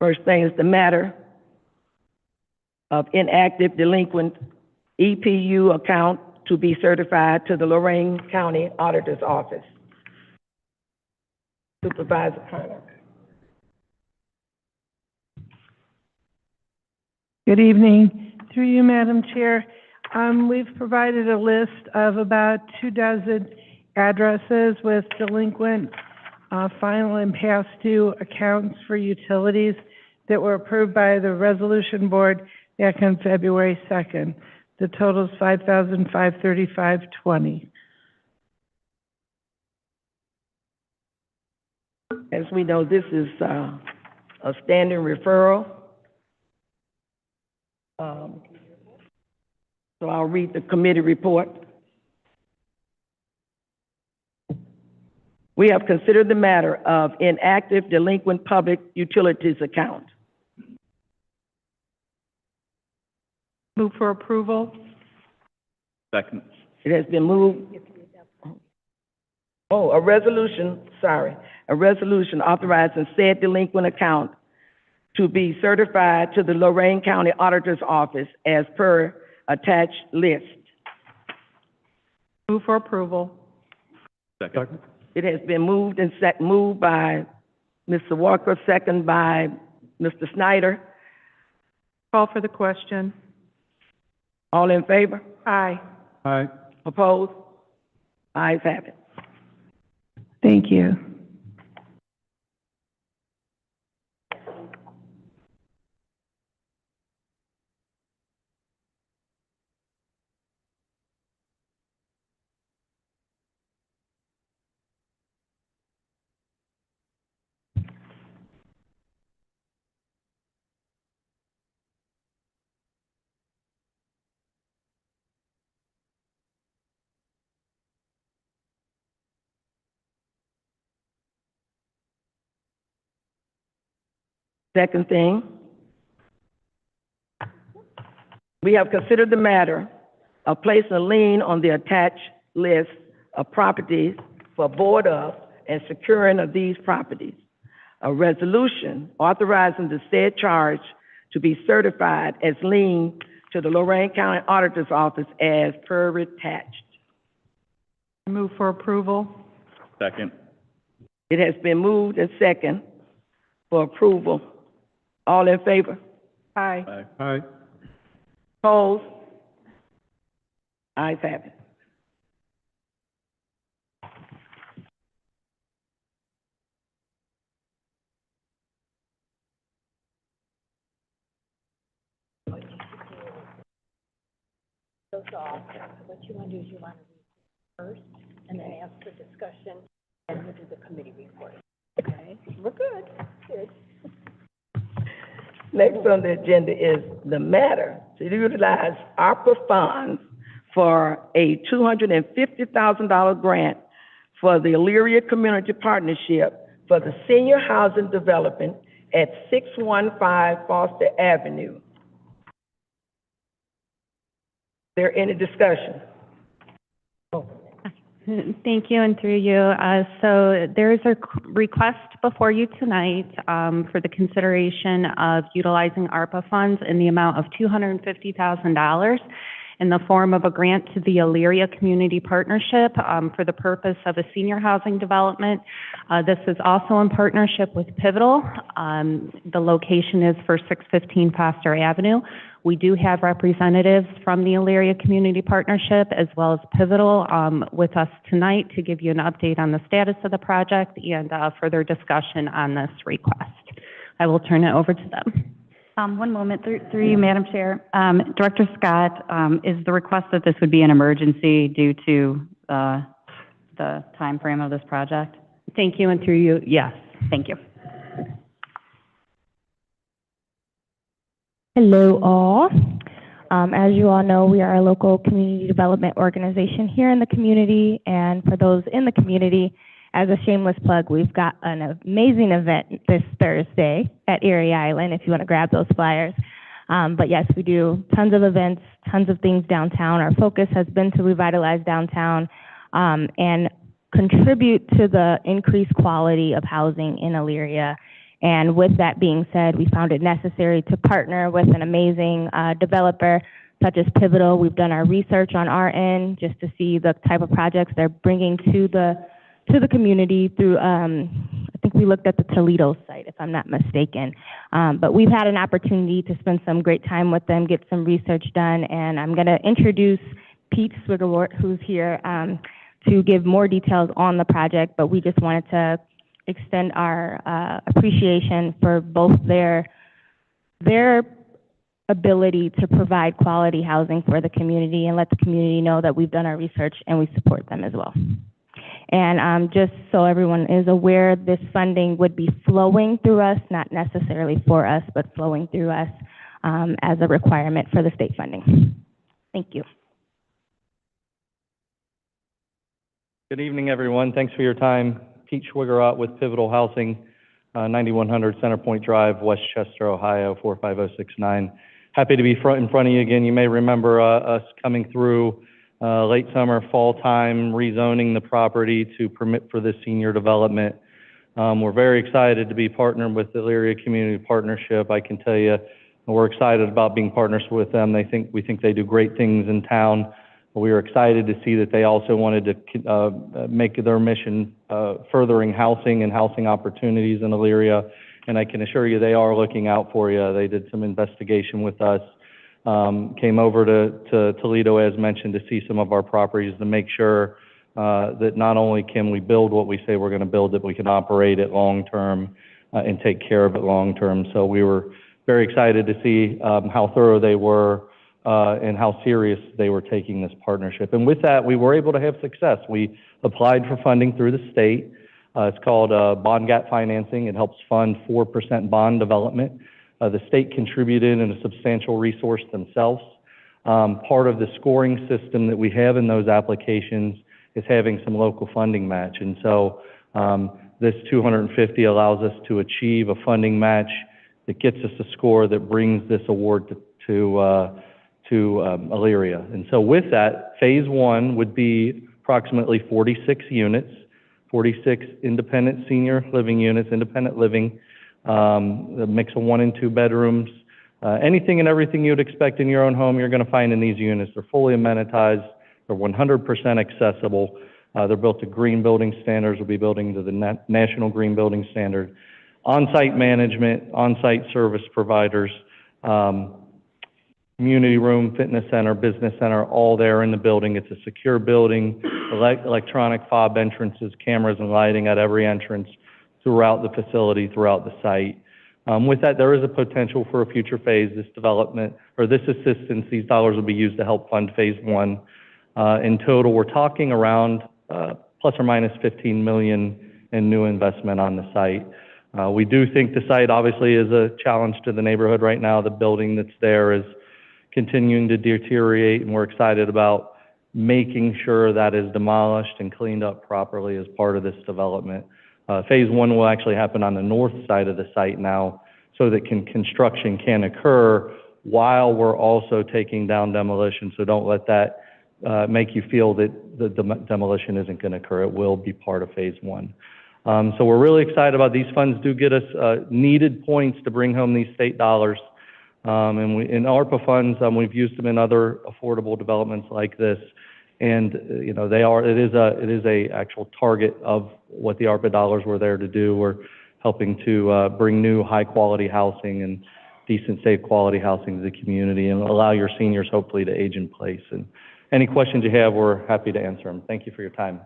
First thing is the matter of inactive delinquent EPU account to be certified to the Lorain County Auditor's Office. Supervisor Connor. Good evening. Through you, Madam Chair, we've provided a list of about 24 addresses with delinquent final and past due accounts for utilities that were approved by the resolution board back on February 2nd. The total is $5,535.20. As we know, this is a standing referral. So I'll read the committee report. We have considered the matter of inactive delinquent public utilities account. Move for approval. Second. It has been moved. A resolution authorizing said delinquent account to be certified to the Lorain County Auditor's Office as per attached list. Move for approval. Second. It has been moved by Mr. Walker, second by Mr. Snyder. Call for the question. All in favor? Aye. Aye. Opposed? Ayes have it. Thank you. Second thing, we have considered the matter of placing a lien on the attached list of properties for board of and securing of these properties. A resolution authorizing the said charge to be certified as lien to the Lorain County Auditor's Office as per attached. Move for approval. Second. It has been moved and second for approval. All in favor? Aye. Aye. Aye. Opposed? Ayes have it. Those off. What you want to do is you want to read first, and then ask for discussion, and we'll do the committee report. Okay? We're good. Good. Next on the agenda is the matter to utilize ARPA funds for a $250,000 grant for the Elyria Community Partnership for the senior housing development at 615 Foster Avenue. Is there any discussion? Thank you, and through you. So there is a request before you tonight for the consideration of utilizing ARPA funds in the amount of $250,000 in the form of a grant to the Elyria Community Partnership for the purpose of a senior housing development. This is also in partnership with Pivotal. The location is for 615 Foster Avenue. We do have representatives from the Elyria Community Partnership as well as Pivotal with us tonight to give you an update on the status of the project and further discussion on this request. I will turn it over to them. One moment, through you, Madam Chair. Director Scott, is the request that this would be an emergency due to the time frame of this project? Thank you, and through you, yes. Thank you. Hello all. As you all know, we are a local community development organization here in the community, and for those in the community, as a shameless plug, we've got an amazing event this Thursday at Erie Island, if you want to grab those flyers. But yes, we do tons of events, tons of things downtown. Our focus has been to revitalize downtown and contribute to the increased quality of housing in Elyria. And with that being said, we found it necessary to partner with an amazing developer such as Pivotal. We've done our research on our end just to see the type of projects they're bringing to the community through, I think we looked at the Toledo site, if I'm not mistaken. But we've had an opportunity to spend some great time with them, get some research done, and I'm going to introduce Pete Swiggerwort, who's here, to give more details on the project, but we just wanted to extend our appreciation for both their ability to provide quality housing for the community and let the community know that we've done our research and we support them as well. And just so everyone is aware, this funding would be flowing through us, not necessarily for us, but flowing through us as a requirement for the state funding. Thank you. Good evening, everyone. Thanks for your time. Pete Schwigerot with Pivotal Housing, 9100 Centerpoint Drive, Westchester, Ohio, 45069. Happy to be in front of you again. You may remember us coming through late summer, fall time, rezoning the property to permit for this senior development. We're very excited to be partnered with the Elyria Community Partnership. I can tell you, we're excited about being partners with them. We think they do great things in town. We were excited to see that they also wanted to make their mission furthering housing and housing opportunities in Elyria. And I can assure you they are looking out for you. They did some investigation with us, came over to Toledo, as mentioned, to see some of our properties to make sure that not only can we build what we say we're going to build, that we can operate it long-term and take care of it long-term. So we were very excited to see how thorough they were and how serious they were taking this partnership. And with that, we were able to have success. We applied for funding through the state. It's called bond gap financing. It helps fund 4% bond development. The state contributed in a substantial resource themselves. Part of the scoring system that we have in those applications is having some local funding match. And so this 250 allows us to achieve a funding match that gets us a score that brings this award to Elyria. And so with that, phase one would be approximately 46 units, 46 independent senior living units, independent living, a mix of 1 and 2 bedrooms. Anything and everything you'd expect in your own home, you're going to find in these units. They're fully amenitized. They're 100% accessible. They're built to green building standards. We'll be building to the National Green Building Standard. On-site management, on-site service providers, community room, fitness center, business center, all there in the building. It's a secure building, electronic fob entrances, cameras and lighting at every entrance throughout the facility, throughout the site. With that, there is a potential for a future phase. This development, or this assistance, these dollars will be used to help fund phase one. In total, we're talking around plus or minus 15 million in new investment on the site. We do think the site obviously is a challenge to the neighborhood right now. The building that's there is continuing to deteriorate, and we're excited about making sure that is demolished and cleaned up properly as part of this development. Phase one will actually happen on the north side of the site now, so that construction can occur while we're also taking down demolition. So don't let that make you feel that the demolition isn't going to occur. It will be part of phase one. So we're really excited about these funds. Do get us needed points to bring home these state dollars. And in ARPA funds, we've used them in other affordable developments like this. And, you know, it is a actual target of what the ARPA dollars were there to do. We're helping to bring new high-quality housing and decent, safe quality housing to the community and allow your seniors hopefully to age in place. And any questions you have, we're happy to answer them. Thank you for your time.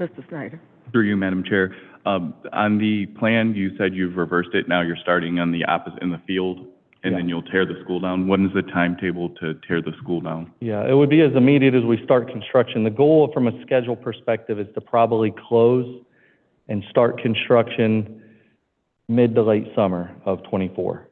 Mr. Snyder. Through you, Madam Chair. On the plan, you said you've reversed it. Now you're starting on the opposite in the field, and then you'll tear the school down. When is the timetable to tear the school down? Yeah, it would be as immediate as we start construction. The goal from a schedule perspective is to probably close and start construction mid to late summer of '24.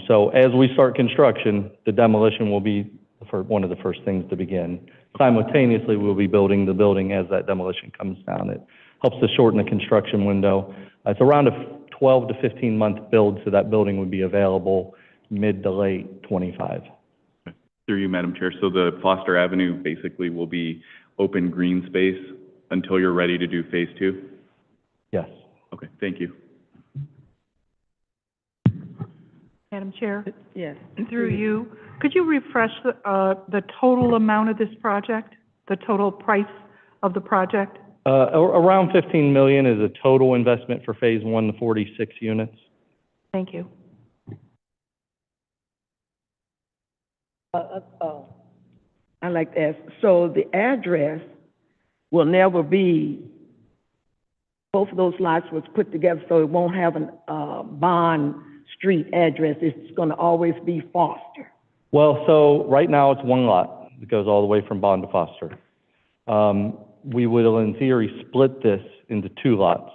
So as we start construction, the demolition will be one of the first things to begin. Simultaneously, we'll be building the building as that demolition comes down. It helps to shorten the construction window. It's around a 12 to 15-month build, so that building would be available mid to late '25. Through you, Madam Chair. So the Foster Avenue basically will be open green space until you're ready to do phase two? Yes. Okay, thank you. Madam Chair? Yes. Through you, could you refresh the total amount of this project, the total price of the project? Around 15 million is a total investment for phase one, the 46 units. Thank you. I'd like to ask, so the address will never be both of those lots was put together so it won't have an, Bond Street address. It's gonna always be Foster. Well, so right now it's one lot that goes all the way from Bond to Foster. We will, in theory, split this into two lots.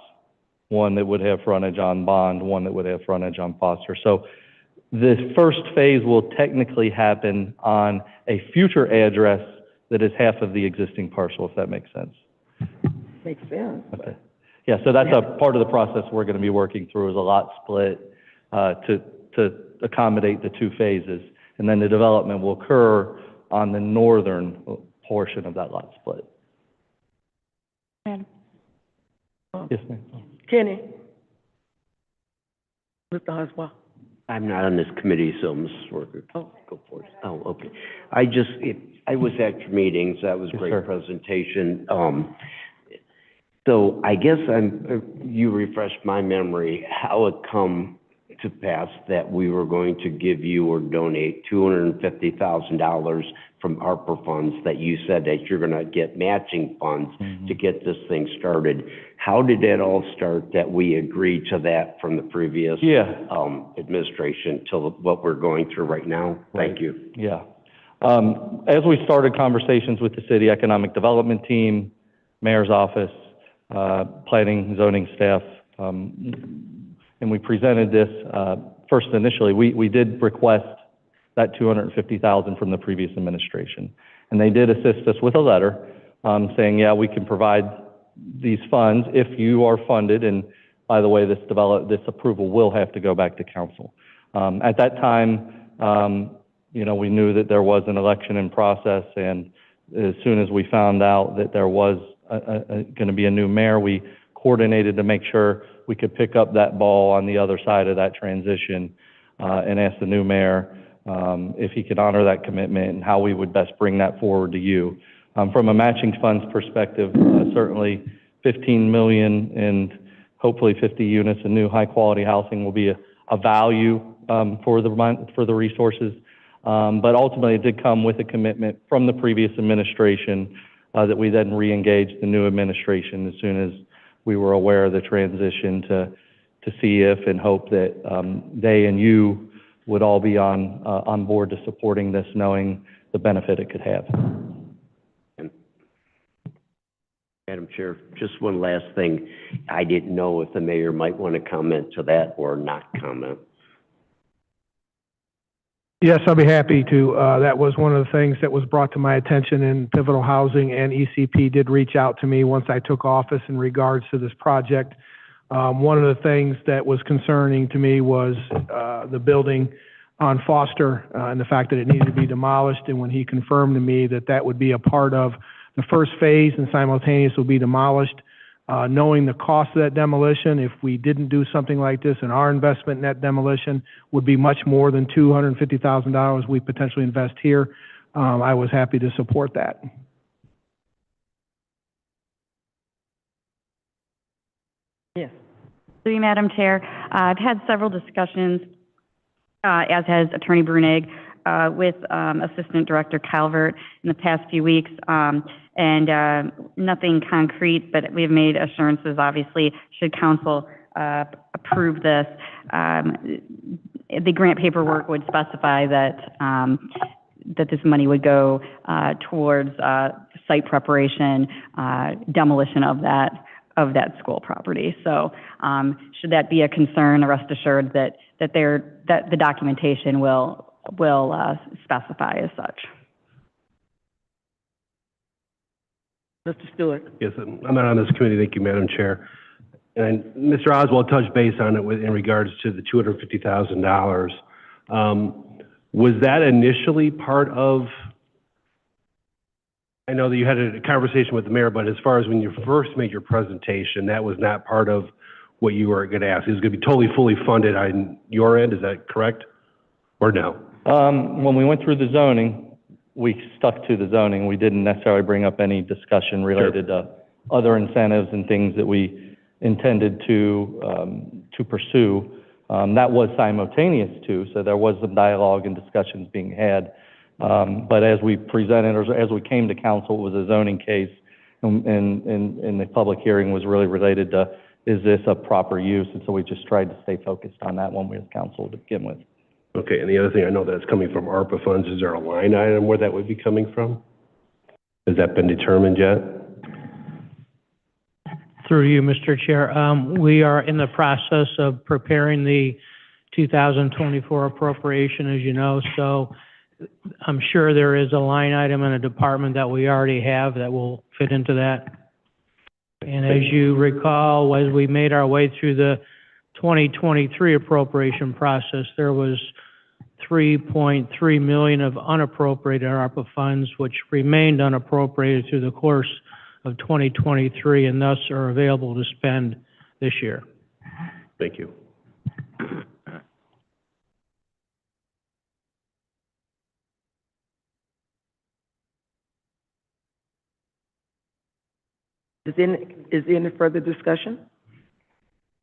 One that would have frontage on Bond, one that would have frontage on Foster. So this first phase will technically happen on a future address that is half of the existing parcel, if that makes sense. Makes sense. Okay. Yeah, so that's a part of the process we're gonna be working through, is a lot split, to accommodate the two phases. And then the development will occur on the northern portion of that lot split. Madam. Yes, ma'am. Kenny? Mr. Oswald? I'm not on this committee, so Mrs. Worker, go for it. Oh, okay. I was at your meetings, that was a great presentation. So I guess you refreshed my memory, how it come to pass that we were going to give you or donate $250,000 from ARPA funds, that you said that you're gonna get matching funds to get this thing started. How did that all start, that we agreed to that from the previous administration till what we're going through right now? Thank you. Yeah. As we started conversations with the city economic development team, mayor's office, planning, zoning staff, and we presented this, first initially, we did request that $250,000 from the previous administration. And they did assist us with a letter, saying, yeah, we can provide these funds if you are funded. And by the way, this approval will have to go back to council. At that time, you know, we knew that there was an election in process, and as soon as we found out that there was gonna be a new mayor, we coordinated to make sure we could pick up that ball on the other side of that transition, and ask the new mayor if he could honor that commitment and how we would best bring that forward to you. From a matching funds perspective, certainly 15 million and hopefully 50 units of new high-quality housing will be a value for the resources. But ultimately, it did come with a commitment from the previous administration that we then re-engaged the new administration as soon as we were aware of the transition to see if and hope that they and you would all be on board to supporting this, knowing the benefit it could have. And Madam Chair, just one last thing. I didn't know if the mayor might want to comment to that or not comment. Yes, I'll be happy to. That was one of the things that was brought to my attention in Pivotal Housing, and ECP did reach out to me once I took office in regards to this project. One of the things that was concerning to me was the building on Foster and the fact that it needed to be demolished. And when he confirmed to me that that would be a part of the first phase and simultaneous will be demolished, knowing the cost of that demolition, if we didn't do something like this, and our investment in that demolition would be much more than $250,000 we potentially invest here, I was happy to support that. Yes. Through you, Madam Chair, I've had several discussions, as has Attorney Brunig, with Assistant Director Calvert in the past few weeks, and nothing concrete, but we have made assurances, obviously, should council approve this. The grant paperwork would specify that that this money would go towards site preparation, demolition of that school property. So should that be a concern, rest assured that the documentation will specify as such. Mr. Stewart? Yes, I'm not on this committee. Thank you, Madam Chair. And Mr. Oswald touched base on it in regards to the $250,000. Was that initially part of, I know that you had a conversation with the mayor, but as far as when you first made your presentation, that was not part of what you were going to ask. It was going to be totally fully funded on your end. Is that correct? Or no? When we went through the zoning, we stuck to the zoning. We didn't necessarily bring up any discussion related to other incentives and things that we intended to pursue. That was simultaneous too, so there was some dialogue and discussions being had. But as we presented, or as we came to council, it was a zoning case, and the public hearing was really related to is this a proper use? And so we just tried to stay focused on that one with council to begin with. Okay, and the other thing, I know that it's coming from ARPA funds. Is there a line item where that would be coming from? Has that been determined yet? Through you, Mr. Chair, we are in the process of preparing the 2024 appropriation, as you know, so I'm sure there is a line item in a department that we already have that will fit into that. And as you recall, as we made our way through the 2023 appropriation process, there was $3.3 million of unappropriated ARPA funds, which remained unappropriated through the course of 2023 and thus are available to spend this year. Thank you. Is there any further discussion?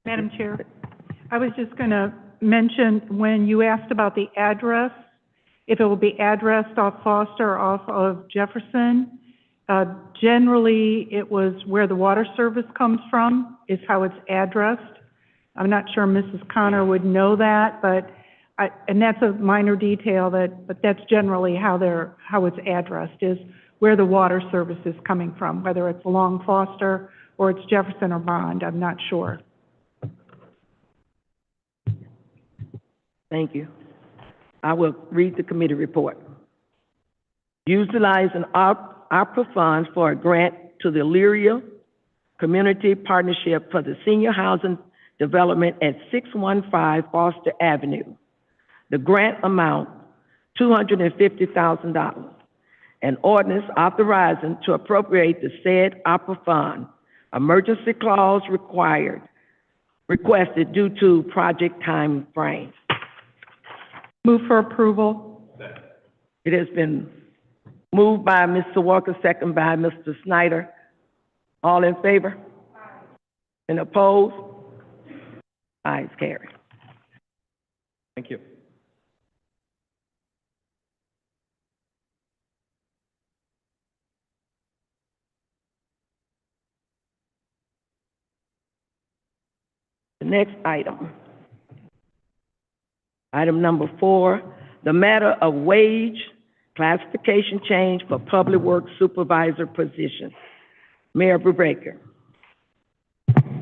Madam Chair, I was just going to mention, when you asked about the address, if it will be addressed off Foster or off of Jefferson, generally it was where the water service comes from is how it's addressed. I'm not sure Mrs. Connor would know that, but and that's a minor detail, but that's generally how it's addressed, is where the water service is coming from, whether it's along Foster or it's Jefferson or Bond, I'm not sure. Thank you. I will read the committee report. Utilizing ARPA funds for a grant to the Elyria Community Partnership for the Senior Housing Development at 615 Foster Avenue. The grant amount, $250,000. An ordinance authorizing to appropriate the said ARPA fund. Emergency clause requested due to project time frame. Move for approval. It has been moved by Mr. Walker, second by Mr. Snyder. All in favor? And opposed? Ayes carried. Thank you. The next item. Item number 4, the matter of wage classification change for public works supervisor position. Mayor Brubaker.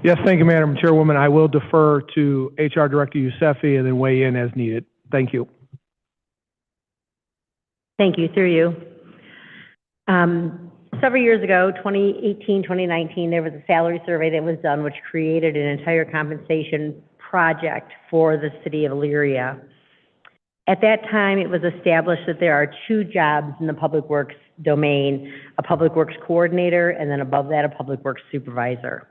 Yes, thank you, Madam Chairwoman. I will defer to HR Director Yousefi and then weigh in as needed. Thank you. Thank you, through you. Several years ago, 2018, 2019, there was a salary survey that was done which created an entire compensation project for the city of Elyria. At that time, it was established that there are 2 jobs in the public works domain, a public works coordinator, and then above that, a public works supervisor.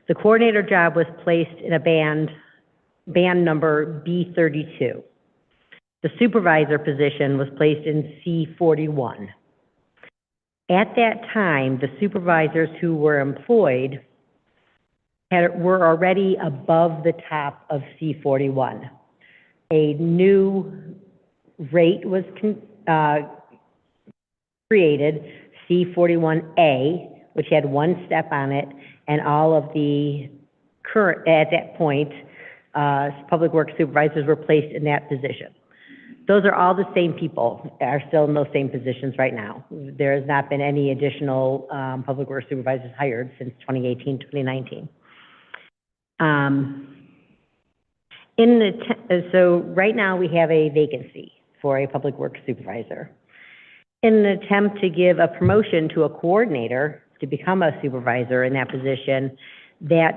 The coordinator job was placed in a band number B32. The supervisor position was placed in C41. At that time, the supervisors who were employed were already above the top of C41. A new rate was created, C41A, which had 1 step on it, and all of the current, at that point, public works supervisors were placed in that position. Those are all the same people, are still in those same positions right now. There has not been any additional public works supervisors hired since 2018, 2019. So right now we have a vacancy for a public works supervisor. In an attempt to give a promotion to a coordinator to become a supervisor in that position, that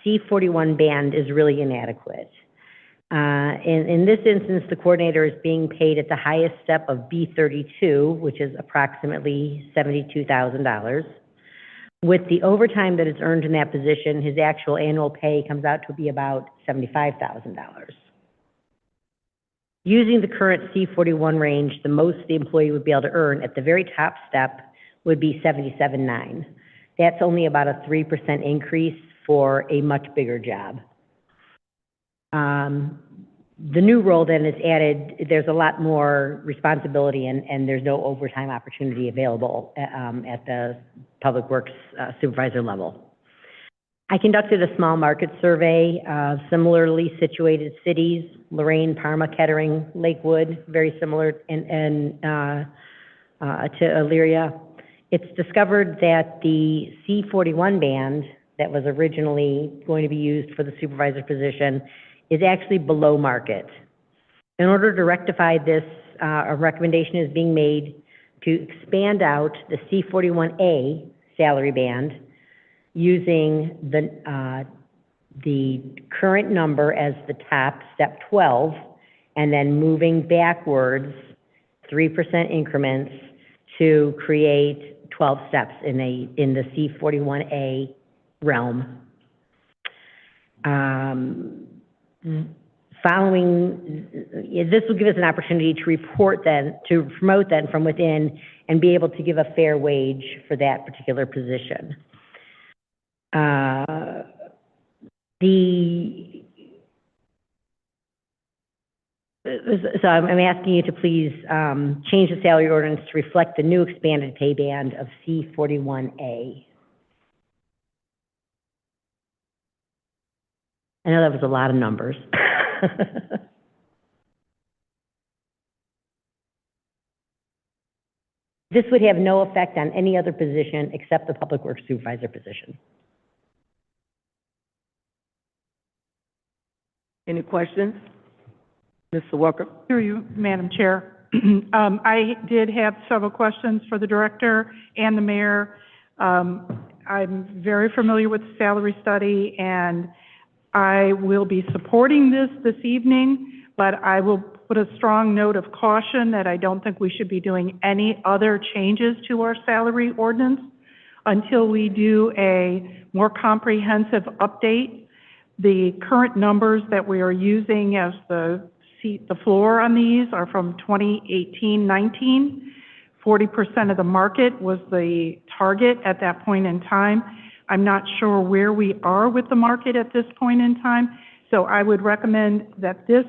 C41 band is really inadequate. In this instance, the coordinator is being paid at the highest step of B32, which is approximately $72,000. With the overtime that is earned in that position, his actual annual pay comes out to be about $75,000. Using the current C41 range, the most the employee would be able to earn at the very top step would be $77,900. That's only about a 3% increase for a much bigger job. The new role then is added, there's a lot more responsibility and there's no overtime opportunity available at the public works supervisor level. I conducted a small market survey of similarly situated cities, Lorraine, Parma, Kettering, Lakewood, very similar to Elyria. It's discovered that the C41 band that was originally going to be used for the supervisor position is actually below market. In order to rectify this, a recommendation is being made to expand out the C41A salary band using the current number as the top, step 12, and then moving backwards 3% increments to create 12 steps in the C41A realm. This will give us an opportunity to promote then from within and be able to give a fair wage for that particular position. So I'm asking you to please change the salary ordinance to reflect the new expanded pay band of C41A. I know that was a lot of numbers. This would have no effect on any other position except the public works supervisor position. Any questions? Mr. Walker? Through you, Madam Chair. I did have several questions for the director and the mayor. I'm very familiar with the salary study, and I will be supporting this evening, but I will put a strong note of caution that I don't think we should be doing any other changes to our salary ordinance until we do a more comprehensive update. The current numbers that we are using as the floor on these are from 2018-19. 40% of the market was the target at that point in time. I'm not sure where we are with the market at this point in time, so I would recommend that this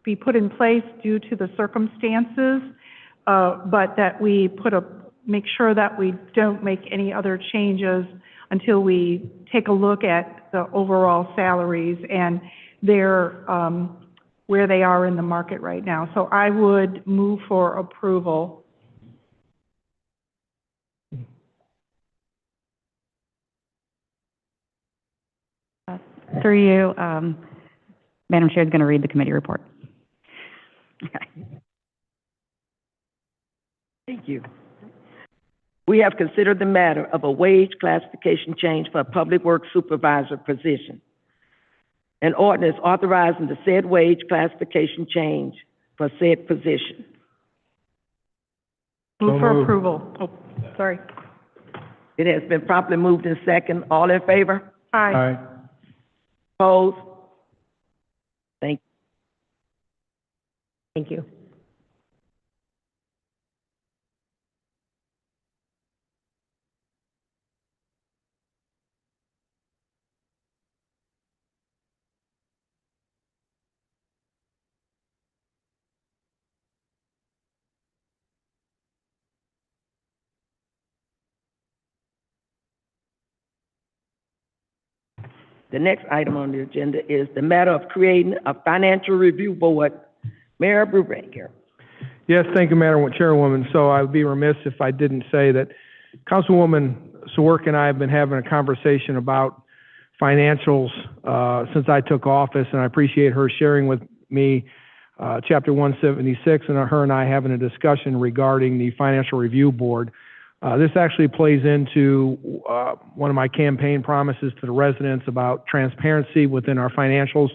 be put in place due to the circumstances, but that we make sure that we don't make any other changes until we take a look at the overall salaries and where they are in the market right now. So I would move for approval. Through you, Madam Chair is going to read the committee report. Okay. Thank you. We have considered the matter of a wage classification change for a public works supervisor position. An ordinance authorizing the said wage classification change for said position. Move for approval. Oh, sorry. It has been properly moved in second. All in favor? Aye. Opposed? Thank you. The next item on the agenda is the matter of creating a financial review board. Mayor Brubaker here. Yes, thank you, Madam Chairwoman. So I would be remiss if I didn't say that Councilwoman Sawerk and I have been having a conversation about financials since I took office, and I appreciate her sharing with me Chapter 176, and her and I having a discussion regarding the Financial Review Board. This actually plays into one of my campaign promises to the residents about transparency within our financials.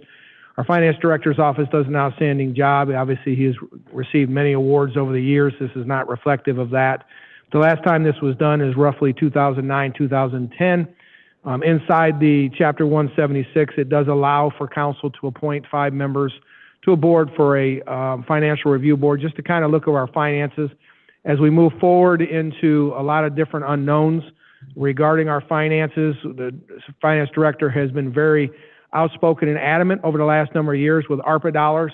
Our finance director's office does an outstanding job. Obviously, he has received many awards over the years. This is not reflective of that. The last time this was done is roughly 2009, 2010. Inside the Chapter 176, it does allow for council to appoint 5 members to a board for a financial review board, just to kind of look at our finances. As we move forward into a lot of different unknowns regarding our finances, the finance director has been very outspoken and adamant over the last number of years with ARPA dollars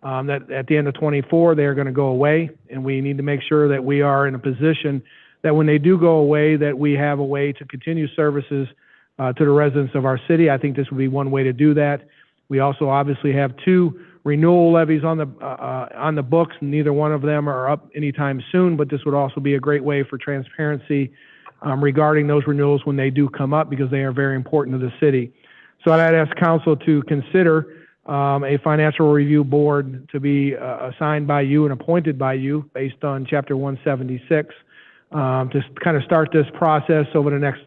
that at the end of 24, they are going to go away. And we need to make sure that we are in a position that when they do go away, that we have a way to continue services to the residents of our city. I think this would be one way to do that. We also obviously have two renewal levies on the books, and neither one of them are up anytime soon, but this would also be a great way for transparency regarding those renewals when they do come up, because they are very important to the city. So I'd ask council to consider a financial review board to be assigned by you and appointed by you based on Chapter 176 to kind of start this process over the next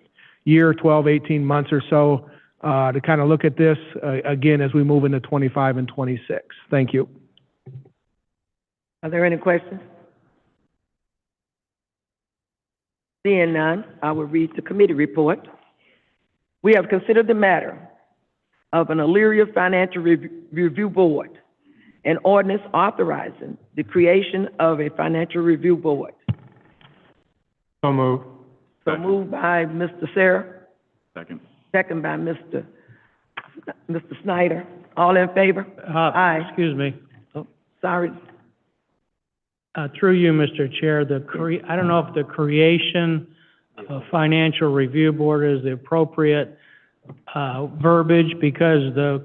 year, 12, 18 months or so, to kind of look at this again as we move into 25 and 26. Thank you. Are there any questions? Seeing none, I will read the committee report. We have considered the matter of an Elyria Financial Review Board, an ordinance authorizing the creation of a financial review board. So moved. So moved by Mr. Sarah, Second. second by Mr. Snyder. All in favor? Aye. Excuse me. Oh, sorry. Through you, Mr. Chair, I don't know if the creation of a financial review board is the appropriate verbiage, because the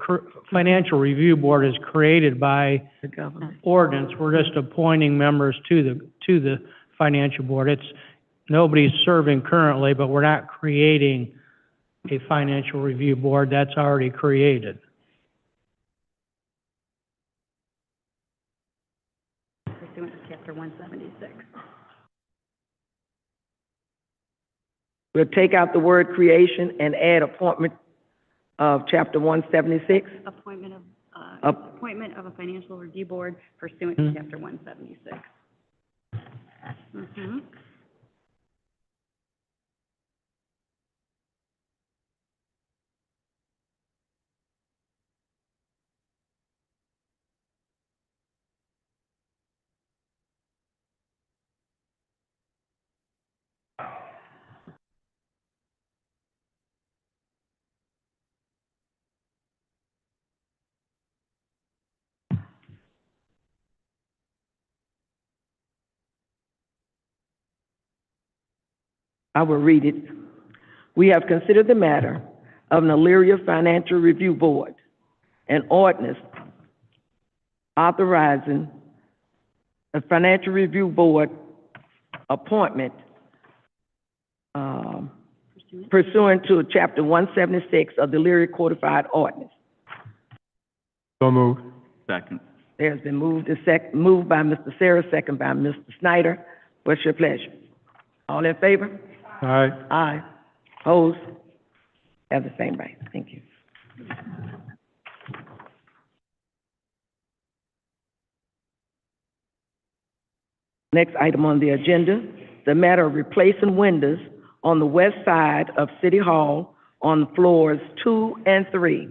financial review board is created by The government. ordinance. We're just appointing members to the financial board. Nobody's serving currently, but we're not creating a financial review board. That's already created. Pursuant to Chapter 176. We'll take out the word creation and add appointment of Chapter 176. Appointment of a financial review board pursuant to Chapter 176. Mm-hmm. I will read it. We have considered the matter of an Elyria Financial Review Board, an ordinance authorizing a financial review board appointment pursuant to Chapter 176 of the Elyria Codified Ordinance. So moved. Second. There's been moved by Mr. Sarah, second by Mr. Snyder. What's your pleasure? All in favor? Aye. Aye. Opposed? Have the same right. Thank you. Next item on the agenda, the matter of replacing windows on the west side of City Hall on floors 2 and 3.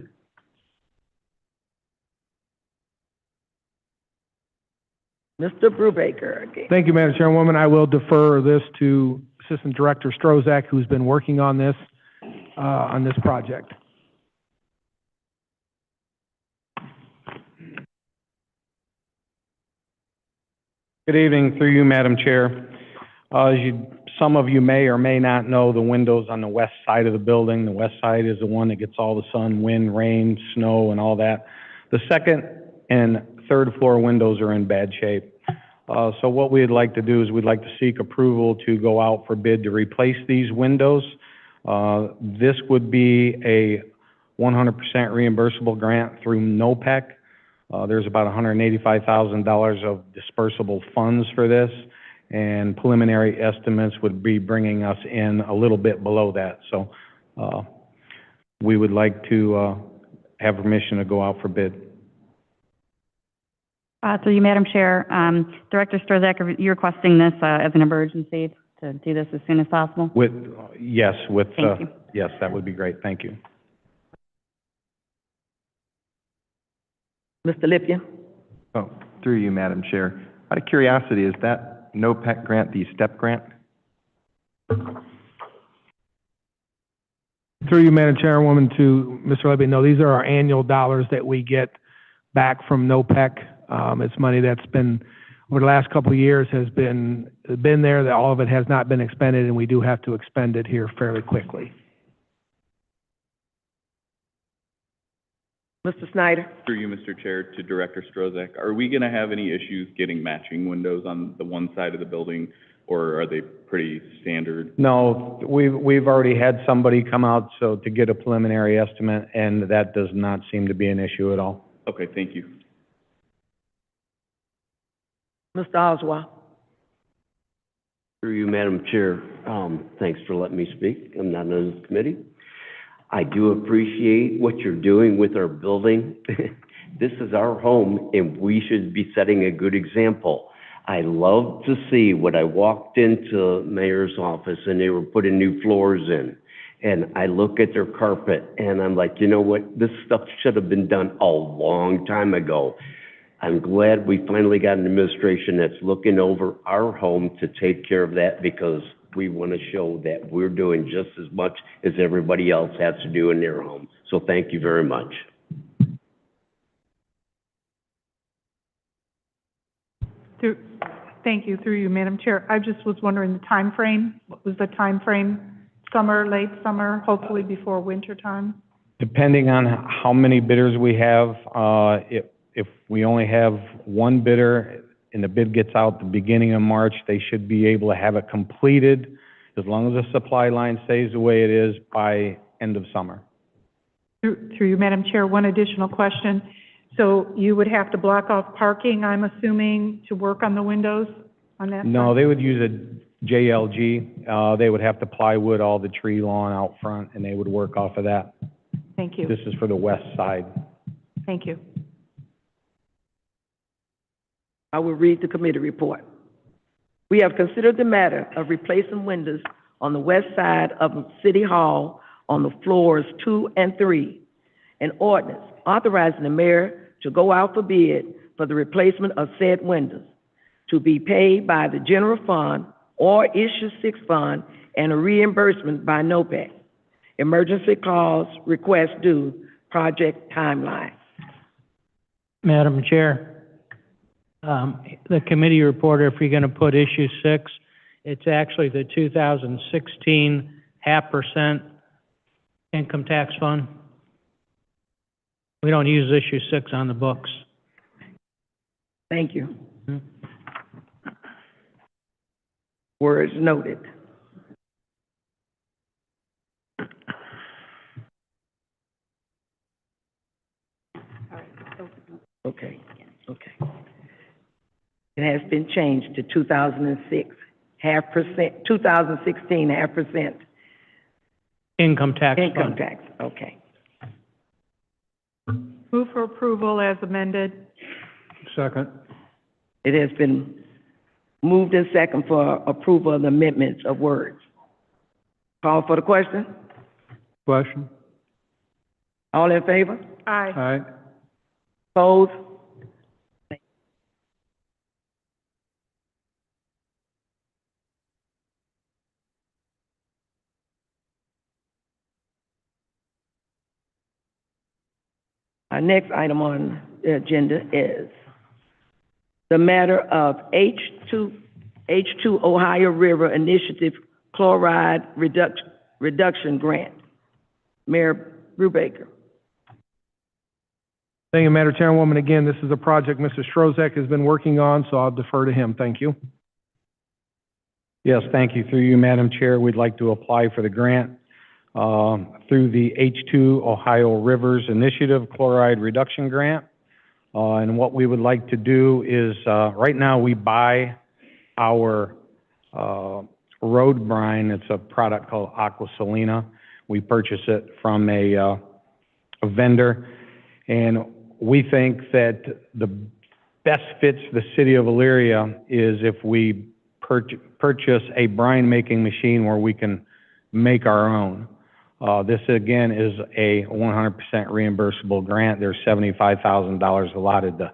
Mr. Brubaker again. Thank you, Madam Chairwoman. I will defer this to Assistant Director Strozak, who's been working on this project. Good evening, through you, Madam Chair. Some of you may or may not know the windows on the west side of the building. The west side is the one that gets all the sun, wind, rain, snow, and all that. The second and third floor windows are in bad shape. So what we'd like to do is we'd like to seek approval to go out for bid to replace these windows. This would be a 100% reimbursable grant through NOPEC. There's about $185,000 of dispersible funds for this, and preliminary estimates would be bringing us in a little bit below that. So we would like to have permission to go out for bid. Through you, Madam Chair, Director Strozak, are you requesting this as an emergency to do this as soon as possible? Yes, Thank you. yes, that would be great. Thank you. Mr. Lippian? Oh, through you, Madam Chair. Out of curiosity, is that NOPEC grant the STEP grant? Through you, Madam Chairwoman, to Mr. Levy, no, these are our annual dollars that we get back from NOPEC. It's money that's been, over the last couple of years, has been there, that all of it has not been expended, and we do have to expend it here fairly quickly. Mr. Snyder? Through you, Mr. Chair, to Director Strozak, are we gonna have any issues getting matching windows on the one side of the building, or are they pretty standard? No, we've already had somebody come out so to get a preliminary estimate, and that does not seem to be an issue at all. Okay, thank you. Mr. Oswald? Through you, Madam Chair, thanks for letting me speak. I'm not on this committee. I do appreciate what you're doing with our building. This is our home, and we should be setting a good example. I love to see when I walked into Mayor's office and they were putting new floors in, and I look at their carpet, and I'm like, you know what? This stuff should have been done a long time ago. I'm glad we finally got an administration that's looking over our home to take care of that, because we want to show that we're doing just as much as everybody else has to do in their home. So thank you very much. Thank you, through you, Madam Chair. I just was wondering the time frame. What was the time frame? Summer, late summer, hopefully before winter time? Depending on how many bidders we have, if we only have one bidder and the bid gets out the beginning of March, they should be able to have it completed, as long as the supply line stays the way it is, by end of summer. Through you, Madam Chair, one additional question. So you would have to block off parking, I'm assuming, to work on the windows on that No, side? they would use a JLG. They would have to plywood all the tree lawn out front, and they would work off of that. Thank you. This is for the west side. Thank you. I will read the committee report. We have considered the matter of replacing windows on the west side of City Hall on the floors 2 and 3. An ordinance authorizing the mayor to go out for bid for the replacement of said windows to be paid by the general fund or issue 6 fund and a reimbursement by NOPEC. Emergency clause request due, project timeline. Madam Chair, the committee report, if you're going to put issue 6, it's actually the 2016 0.5% income tax fund. We don't use issue 6 on the books. Thank you. Words noted. Okay, okay. It has been changed to 2006, 0.5%, 2016, 0.5%. Income tax Income fund. tax, okay. Move for approval as amended. Second. It has been moved and second for approval of the amendments of words. Call for the question. Question? All in favor? Aye. Aye. Opposed? Our next item on the agenda is the matter of H2 Ohio River Initiative Chloride Reduction Grant. Mayor Brubaker. Thank you, Madam Chairwoman. Again, this is a project Mr. Strozak has been working on, so I'll defer to him. Thank you. Yes, thank you. Through you, Madam Chair, we'd like to apply for the grant through the H2 Ohio Rivers Initiative Chloride Reduction Grant. And what we would like to do is, right now we buy our road brine. It's a product called Aqua Salina. We purchase it from a vendor. And we think that the best fits the city of Elyria is if we purchase a brine making machine where we can make our own. This again is a 100% reimbursable grant. There's $75,000 allotted to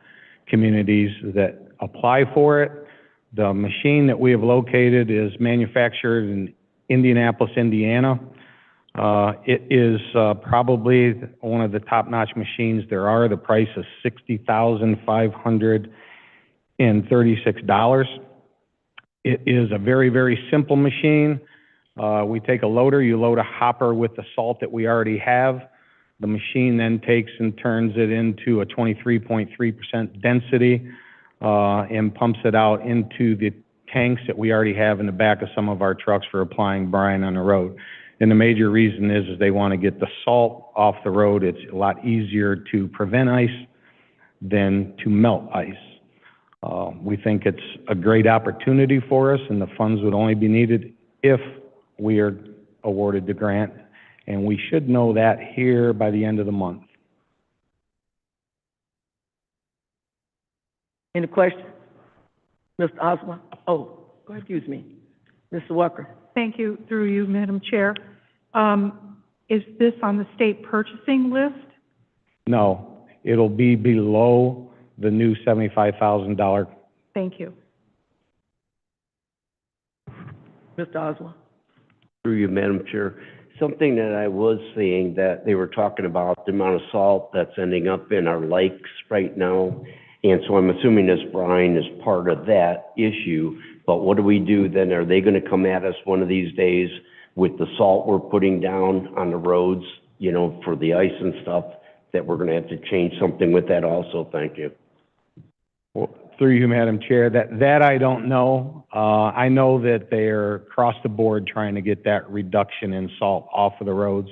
communities that apply for it. The machine that we have located is manufactured in Indianapolis, Indiana. It is probably one of the top-notch machines there are. The price is $60,536. It is a very, very simple machine. We take a loader, you load a hopper with the salt that we already have. The machine then takes and turns it into a 23.3% density, and pumps it out into the tanks that we already have in the back of some of our trucks for applying brine on the road. And the major reason is they want to get the salt off the road. It's a lot easier to prevent ice than to melt ice. We think it's a great opportunity for us, and the funds would only be needed if we are awarded the grant, and we should know that here by the end of the month. Any questions? Mr. Osborne? Oh, go ahead, excuse me. Mr. Walker? Thank you, through you, Madam Chair. Is this on the state purchasing list? No, it'll be below the new $75,000. Thank you. Mr. Osborne? Through you, Madam Chair. Something that I was seeing that they were talking about the amount of salt that's ending up in our lakes right now. And so I'm assuming this brine is part of that issue. But what do we do then? Are they going to come at us one of these days with the salt we're putting down on the roads, you know, for the ice and stuff, that we're going to have to change something with that also? Thank you. Well, through you, Madam Chair, that I don't know. I know that they're across the board trying to get that reduction in salt off of the roads.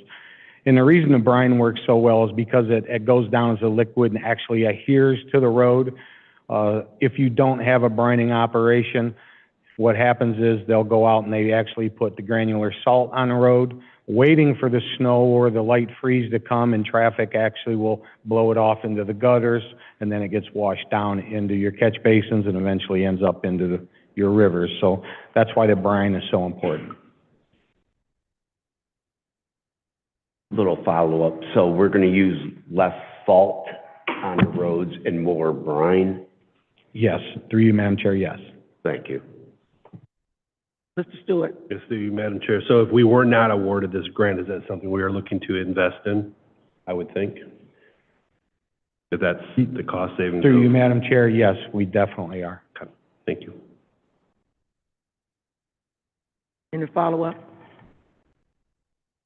And the reason the brine works so well is because it goes down as a liquid and actually adheres to the road. If you don't have a brining operation, what happens is they'll go out and they actually put the granular salt on the road, waiting for the snow or the light freeze to come, and traffic actually will blow it off into the gutters, and then it gets washed down into your catch basins and eventually ends up into your rivers. So that's why the brine is so important. Little follow-up. So we're going to use less salt on the roads and more brine? Yes, through you, Madam Chair, yes. Thank you. Mr. Stewart? Yes, through you, Madam Chair. So if we were not awarded this grant, is that something we are looking to invest in, I would think? If that's the cost savings? Through you, Madam Chair, yes, we definitely are. Okay. Thank you. Any follow-up?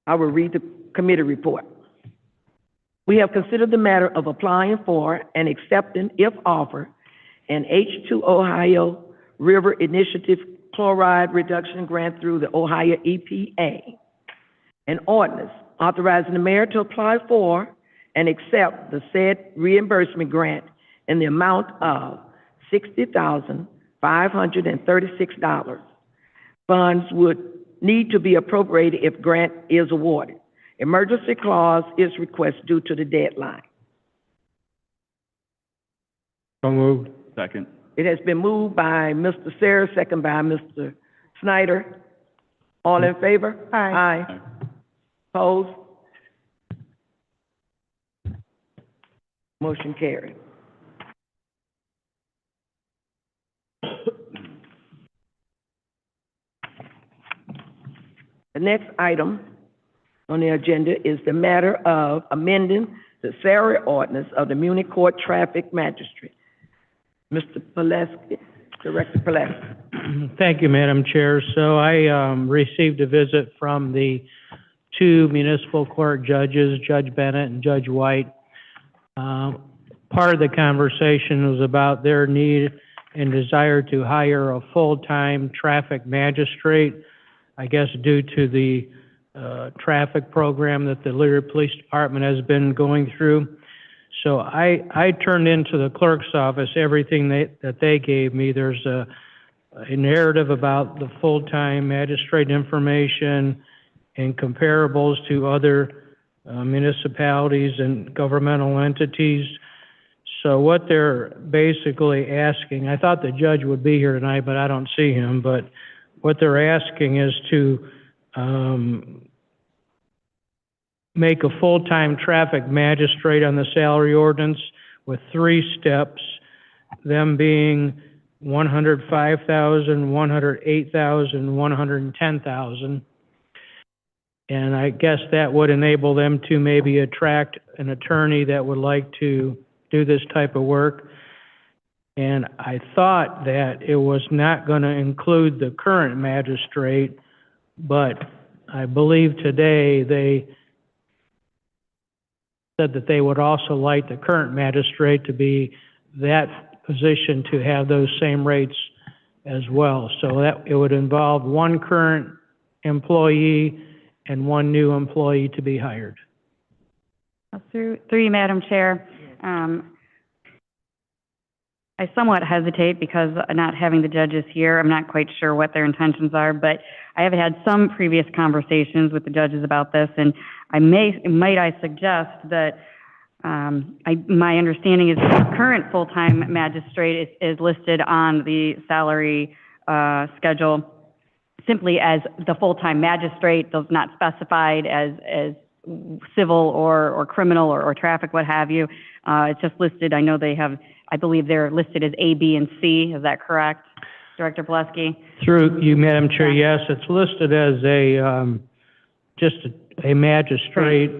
I will read the committee report. We have considered the matter of applying for and accepting, if offered, an H2 Ohio River Initiative Chloride Reduction Grant through the Ohio EPA. An ordinance authorizing the mayor to apply for and accept the said reimbursement grant in the amount of $60,536. Funds would need to be appropriated if grant is awarded. Emergency clause is requested due to the deadline. So moved. Second. It has been moved by Mr. Sayre, second by Mr. Snyder. All in favor? Aye. Aye. Opposed? Motion carried. The next item on the agenda is the matter of amending the salary ordinance of the Muni Court Traffic Magistrate. Mr. Pileski, Director Pileski. Thank you, Madam Chair. So I received a visit from the two municipal court judges, Judge Bennett and Judge White. Part of the conversation was about their need and desire to hire a full-time traffic magistrate, I guess due to the traffic program that the Elyria Police Department has been going through. So I turned into the clerk's office everything that they gave me. There's a narrative about the full-time magistrate information and comparables to other municipalities and governmental entities. So what they're basically asking, I thought the judge would be here tonight, but I don't see him, but what they're asking is to make a full-time traffic magistrate on the salary ordinance with 3 steps, them being $105,000, $108,000, $110,000. And I guess that would enable them to maybe attract an attorney that would like to do this type of work. And I thought that it was not going to include the current magistrate, but I believe today they said that they would also like the current magistrate to be that position to have those same rates as well. So that it would involve one current employee and one new employee to be hired. Through you, Madam Chair, I somewhat hesitate because not having the judges here, I'm not quite sure what their intentions are, but I have had some previous conversations with the judges about this, and might I suggest that my understanding is the current full-time magistrate is listed on the salary schedule simply as the full-time magistrate, though not specified as civil or criminal or traffic, what have you. It's just listed. I know they have, I believe they're listed as A, B, and C. Is that correct, Director Pileski? Through you, Madam Chair, yes, it's listed as just a magistrate,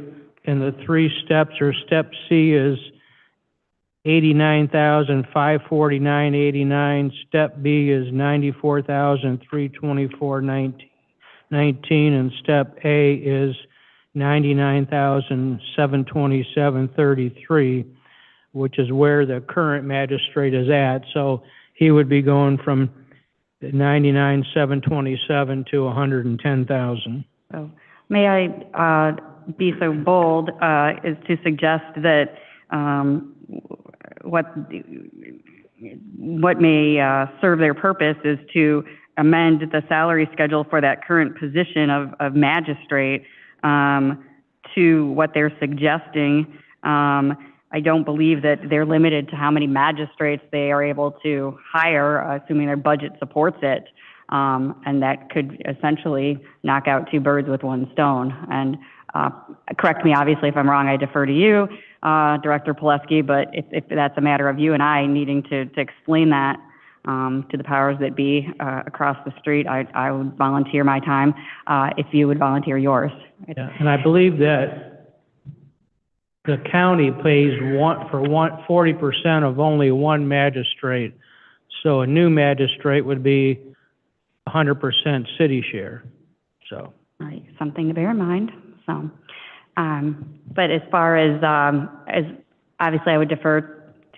and the three steps, or step C is 89,549.89. Step B is 94,324.19, and step A is 99,727.33, which is where the current magistrate is at. So he would be going from 99,727 to 110,000. So may I be so bold as to suggest that what may serve their purpose is to amend the salary schedule for that current position of magistrate to what they're suggesting. I don't believe that they're limited to how many magistrates they are able to hire, assuming their budget supports it. And that could essentially knock out two birds with one stone. And correct me, obviously, if I'm wrong, I defer to you, Director Pileski, but if that's a matter of you and I needing to explain that to the powers that be across the street, I would volunteer my time if you would volunteer yours. Yeah, and I believe that the county pays 40% of only one magistrate. So a new magistrate would be 100% city share, so. Right, something to bear in mind, so. But as far as obviously I would defer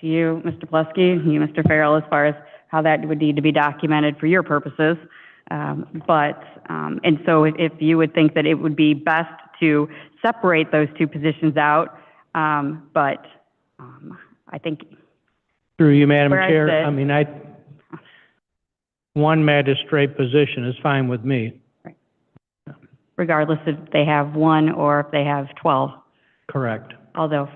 to you, Mr. Pileski, you, Mr. Farrell, as far as how that would need to be documented for your purposes. And so if you would think that it would be best to separate those two positions out, but I think. Through you, Madam Chair, I mean, one magistrate position is fine with me. Right. Regardless if they have one or if they have 12. Correct. Although,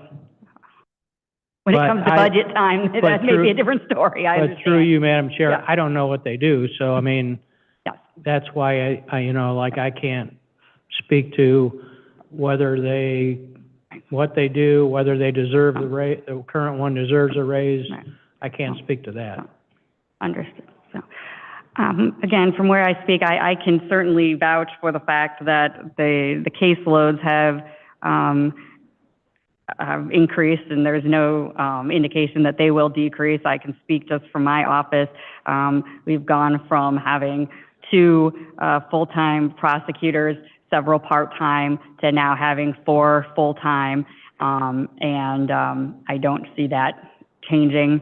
when it comes to budget time, that may be a different story, I understand. But through you, Madam Chair, Yeah. I don't know what they do, so I mean, Yes. that's why I can't speak to whether what they do, whether they deserve the current one deserves a raise. Right. I can't speak to that. Understood. So, again, from where I speak, I can certainly vouch for the fact that the caseloads have increased, and there's no indication that they will decrease. I can speak just from my office. We've gone from having 2 full-time prosecutors, several part-time, to now having 4 full-time, and I don't see that changing.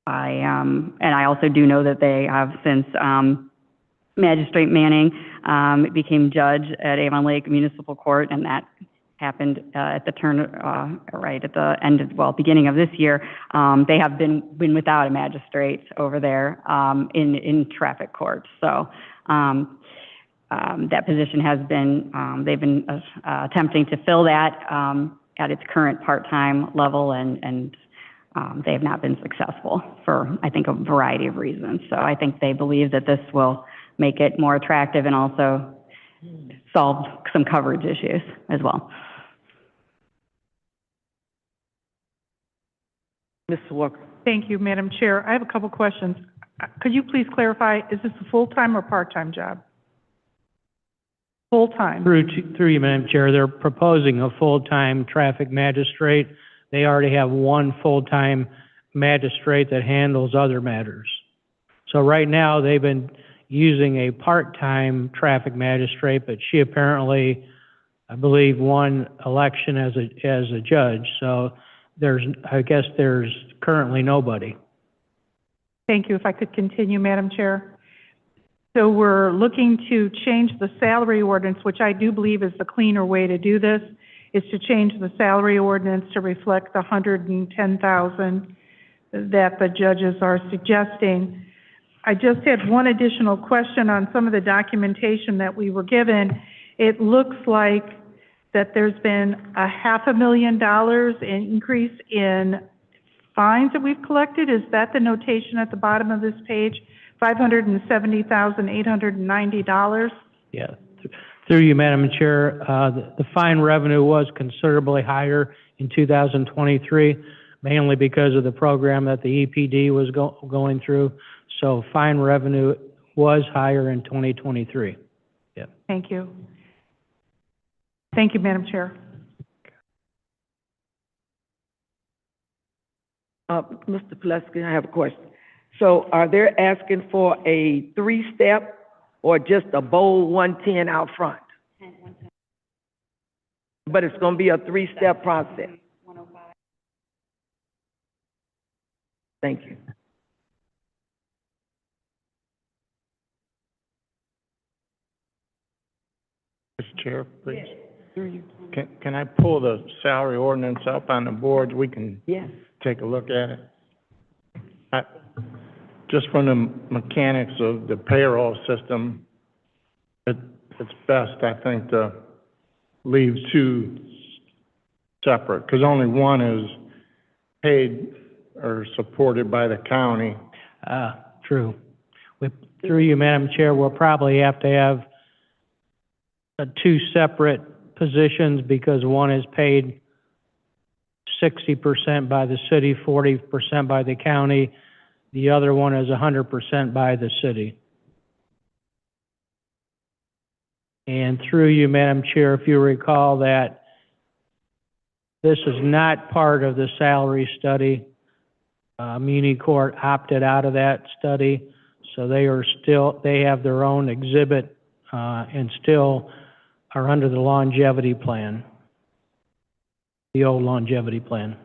And I also do know that they have since Magistrate Manning became judge at Avon Lake Municipal Court, and that happened at the right at the end of, beginning of this year. They have been without a magistrate over there in traffic court. So that position has been, they've been attempting to fill that at its current part-time level, and they have not been successful for, I think, a variety of reasons. So I think they believe that this will make it more attractive and also solve some coverage issues as well. Ms. Walker. Thank you, Madam Chair. I have a couple questions. Could you please clarify, is this a full-time or part-time job? Full-time. Through you, Madam Chair, they're proposing a full-time traffic magistrate. They already have one full-time magistrate that handles other matters. So right now, they've been using a part-time traffic magistrate, but she apparently I believe, one election as a judge. So I guess there's currently nobody. Thank you. If I could continue, Madam Chair. So we're looking to change the salary ordinance, which I do believe is the cleaner way to do this, is to change the salary ordinance to reflect the 110,000 that the judges are suggesting. I just had one additional question on some of the documentation that we were given. It looks like that there's been a $500,000 increase in fines that we've collected. Is that the notation at the bottom of this page? $570,890? Yeah. Through you, Madam Chair, the fine revenue was considerably higher in 2023, mainly because of the program that the EPD was going through. So fine revenue was higher in 2023. Yeah. Thank you. Thank you, Madam Chair. Mr. Pulaski, I have a question. So are they asking for a 3-step or just a bold 110 out front? But it's going to be a 3-step process. Thank you. Mr. Chair, please. Can I pull the salary ordinance up on the board? We can take a look at it. Just from the mechanics of the payroll system, it's best, I think, to leave 2 separate, because only one is paid or supported by the county. True. Through you, Madam Chair, we'll probably have to have 2 separate positions, because one is paid 60% by the city, 40% by the county. The other one is 100% by the city. And through you, Madam Chair, if you recall that this is not part of the salary study. Muni Court opted out of that study, so they have their own exhibit, and still are under the longevity plan, the old longevity plan.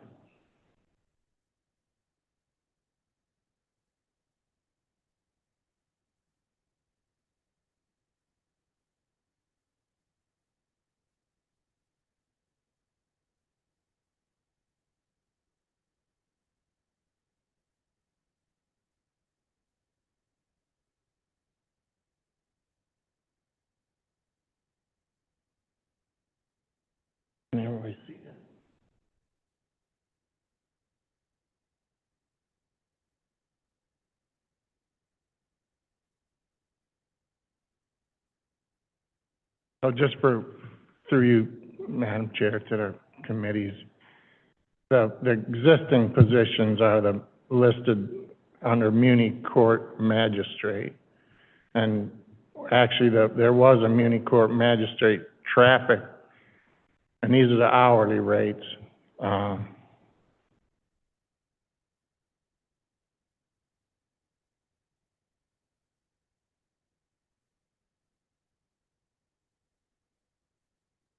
So just through you, Madam Chair, to the committees, the existing positions are listed under Muni Court Magistrate. And actually, there was a Muni Court Magistrate traffic, and these are the hourly rates.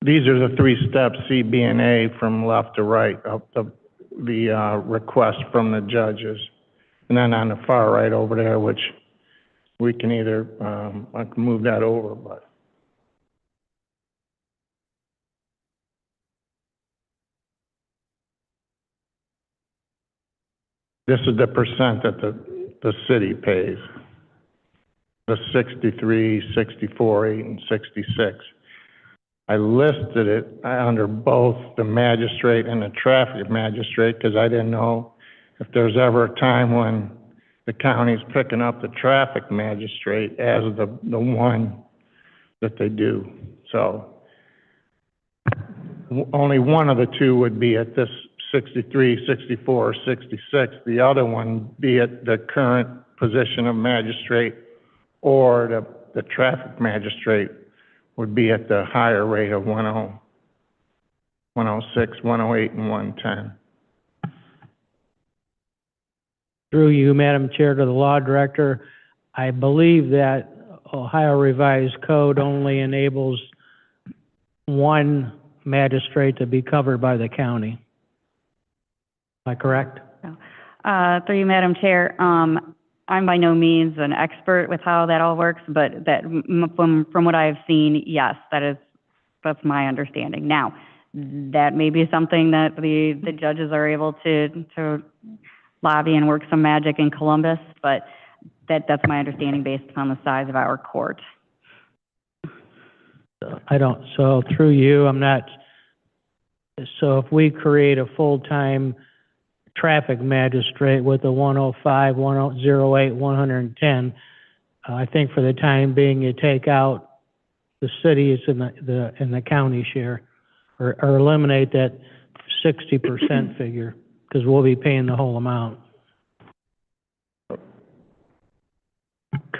These are the 3 steps, C, B, and A, from left to right of the request from the judges. And then on the far right over there, which we can either, I can move that over, but. This is the percent that the city pays. The 63, 64, 8, and 66. I listed it under both the magistrate and the traffic magistrate because I didn't know if there's ever a time when the county's picking up the traffic magistrate as the one that they do. So only one of the 2 would be at this 63, 64, or 66. The other one be at the current position of magistrate, or the traffic magistrate would be at the higher rate of 106, 108, and 110. Through you, Madam Chair, to the Law Director, I believe that Ohio Revised Code only enables one magistrate to be covered by the county. Am I correct? Through you, Madam Chair, I'm by no means an expert with how that all works, but from what I've seen, yes, that's my understanding. Now, that may be something that the judges are able to lobby and work some magic in Columbus, but that's my understanding based upon the size of our court. So through you, so if we create a full-time traffic magistrate with a 105, 108, 110, I think for the time being, you take out the cities and the county share, or eliminate that 60% figure, because we'll be paying the whole amount.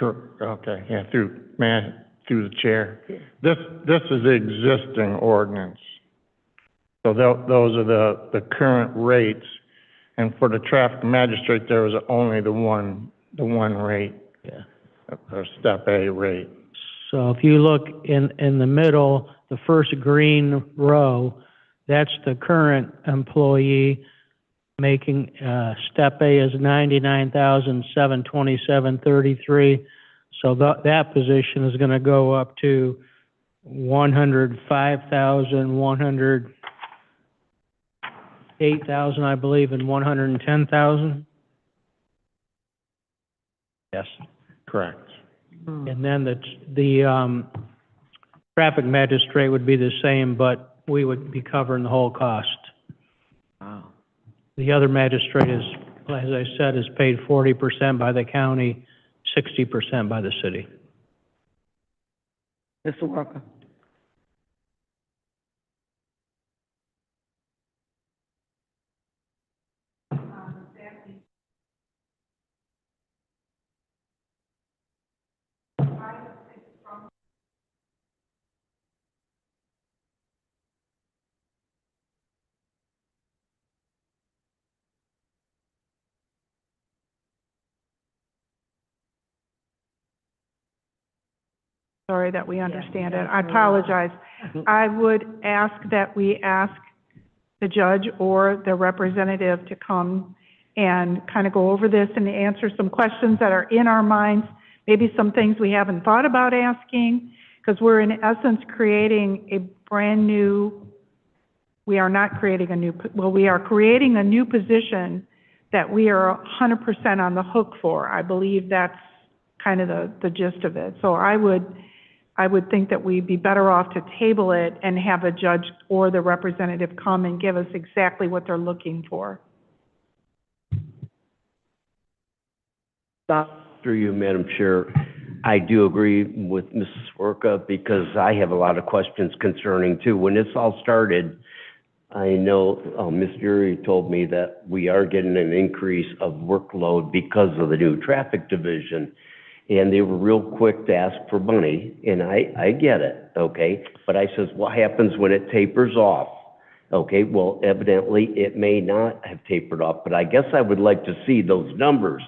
Okay, yeah, through the chair. This is the existing ordinance. So those are the current rates. And for the traffic magistrate, there was only the one rate. Yeah. Or step A rate. So if you look in the middle, the first green row, that's the current employee making, step A is $99,727.33. So that position is gonna go up to $105,108,000, I believe, and $110,000. Yes. Correct. And then the traffic magistrate would be the same, but we would be covering the whole cost. Wow. The other magistrate is, as I said, is paid 40% by the county, 60% by the city. Mr. Walker? Sorry that we understand it. I apologize. I would ask that we ask the judge or the representative to come and kind of go over this and answer some questions that are in our minds, maybe some things we haven't thought about asking, because we're in essence creating a brand new, we are not creating a new, well, we are creating a new position that we are 100% on the hook for. I believe that's kind of the gist of it. So I would think that we'd be better off to table it and have a judge or the representative come and give us exactly what they're looking for. Through you, Madam Chair, I do agree with Mrs. Swerka because I have a lot of questions concerning too. When this all started, I know Ms. Fury told me that we are getting an increase of workload because of the new traffic division. And they were real quick to ask for money, and I get it, okay? But I says, what happens when it tapers off? Okay, well, evidently it may not have tapered off, but I guess I would like to see those numbers.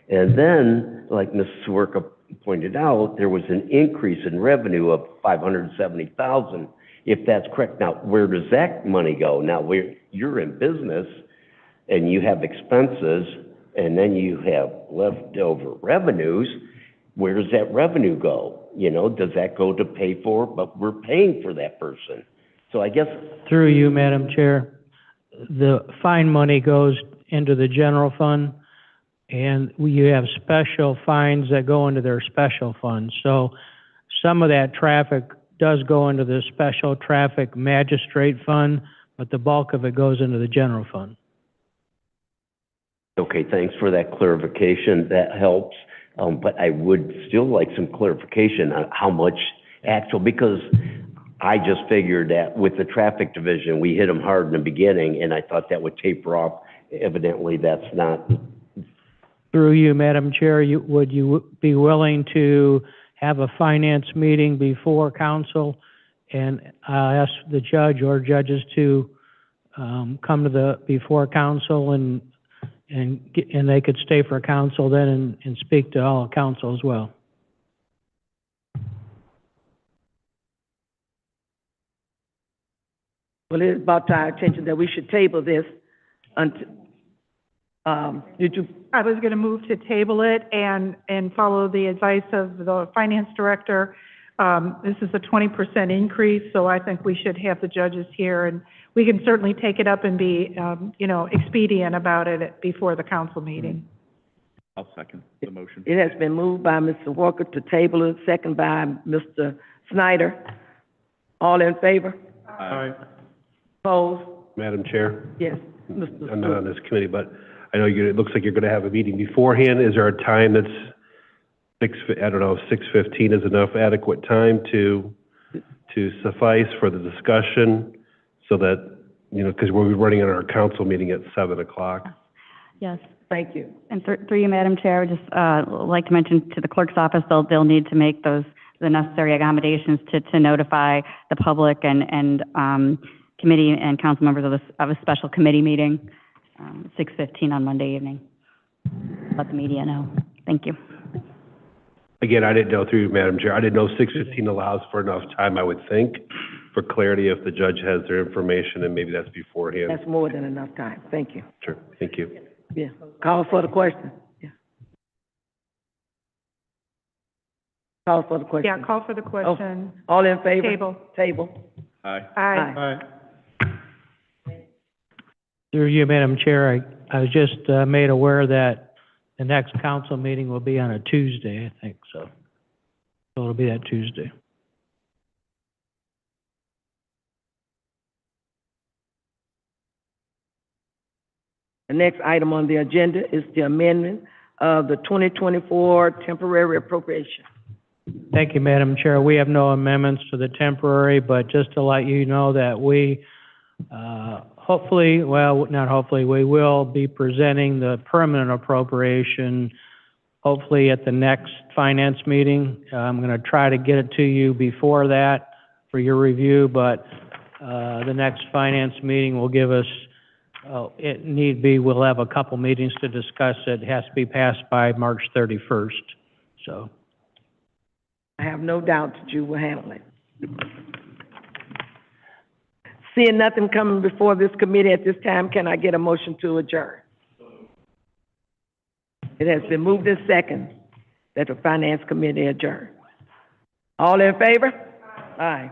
And then, like Mrs. Swerka pointed out, there was an increase in revenue of $570,000, if that's correct. Now, where does that money go? Now, you're in business, and you have expenses, and then you have leftover revenues. Where does that revenue go? You know, does that go to pay for, but we're paying for that person? So I guess. Through you, Madam Chair, the fine money goes into the general fund, and you have special fines that go into their special fund. So some of that traffic does go into the special traffic magistrate fund, but the bulk of it goes into the general fund. Okay, thanks for that clarification. That helps. But I would still like some clarification on how much actual, because I just figured that with the traffic division, we hit them hard in the beginning, and I thought that would taper off. Evidently, that's not. Through you, Madam Chair, would you be willing to have a finance meeting before council and ask the judge or judges to come to before council and they could stay for council then and speak to all council as well? Well, it is brought to our attention that we should table this until, did you, I was going to move to table it and follow the advice of the finance director. This is a 20% increase, so I think we should have the judges here, and we can certainly take it up and be, expedient about it before the council meeting. I'll second the motion. it has been moved by Mr. Walker to table it, second by Mr. Snyder. All in favor? Aye. Opposed? Madam Chair, Yes, Mr. I'm not on this committee, but I know it looks like you're gonna have a meeting beforehand. Is there a time that's 6:15 is enough adequate time to suffice for the discussion so that, because we'll be running on our council meeting at 7 o'clock? Yes. Thank you. And through you, Madam Chair, I would just like to mention to the clerk's office, they'll need to make the necessary accommodations to notify the public and committee and council members of a special committee meeting, 6:15 on Monday evening. Let the media know. Thank you. Again, I didn't know, through you, Madam Chair, I didn't know 6:15 allows for enough time, I would think, for clarity if the judge has their information, and maybe that's beforehand. That's more than enough time. Thank you. Sure, thank you. Yeah. Call for the question. Yeah. Call for the question. Yeah, call for the question. All in favor? Table. Table. Aye. Aye. Through you, Madam Chair, I was just made aware that the next council meeting will be on a Tuesday, I think, so. So it'll be that Tuesday. The next item on the agenda is the amendment of the 2024 temporary appropriation. Thank you, Madam Chair. We have no amendments to the temporary, but just to let you know that we, hopefully, well, not hopefully, we will be presenting the permanent appropriation, hopefully at the next finance meeting. I'm going to try to get it to you before that for your review, but the next finance meeting will give us, it need be, we'll have a couple meetings to discuss it. It has to be passed by March 31st, so. I have no doubt that you will handle it. Seeing nothing coming before this committee at this time, can I get a motion to adjourn? It has been moved in second that the finance committee adjourn. All in favor? Aye.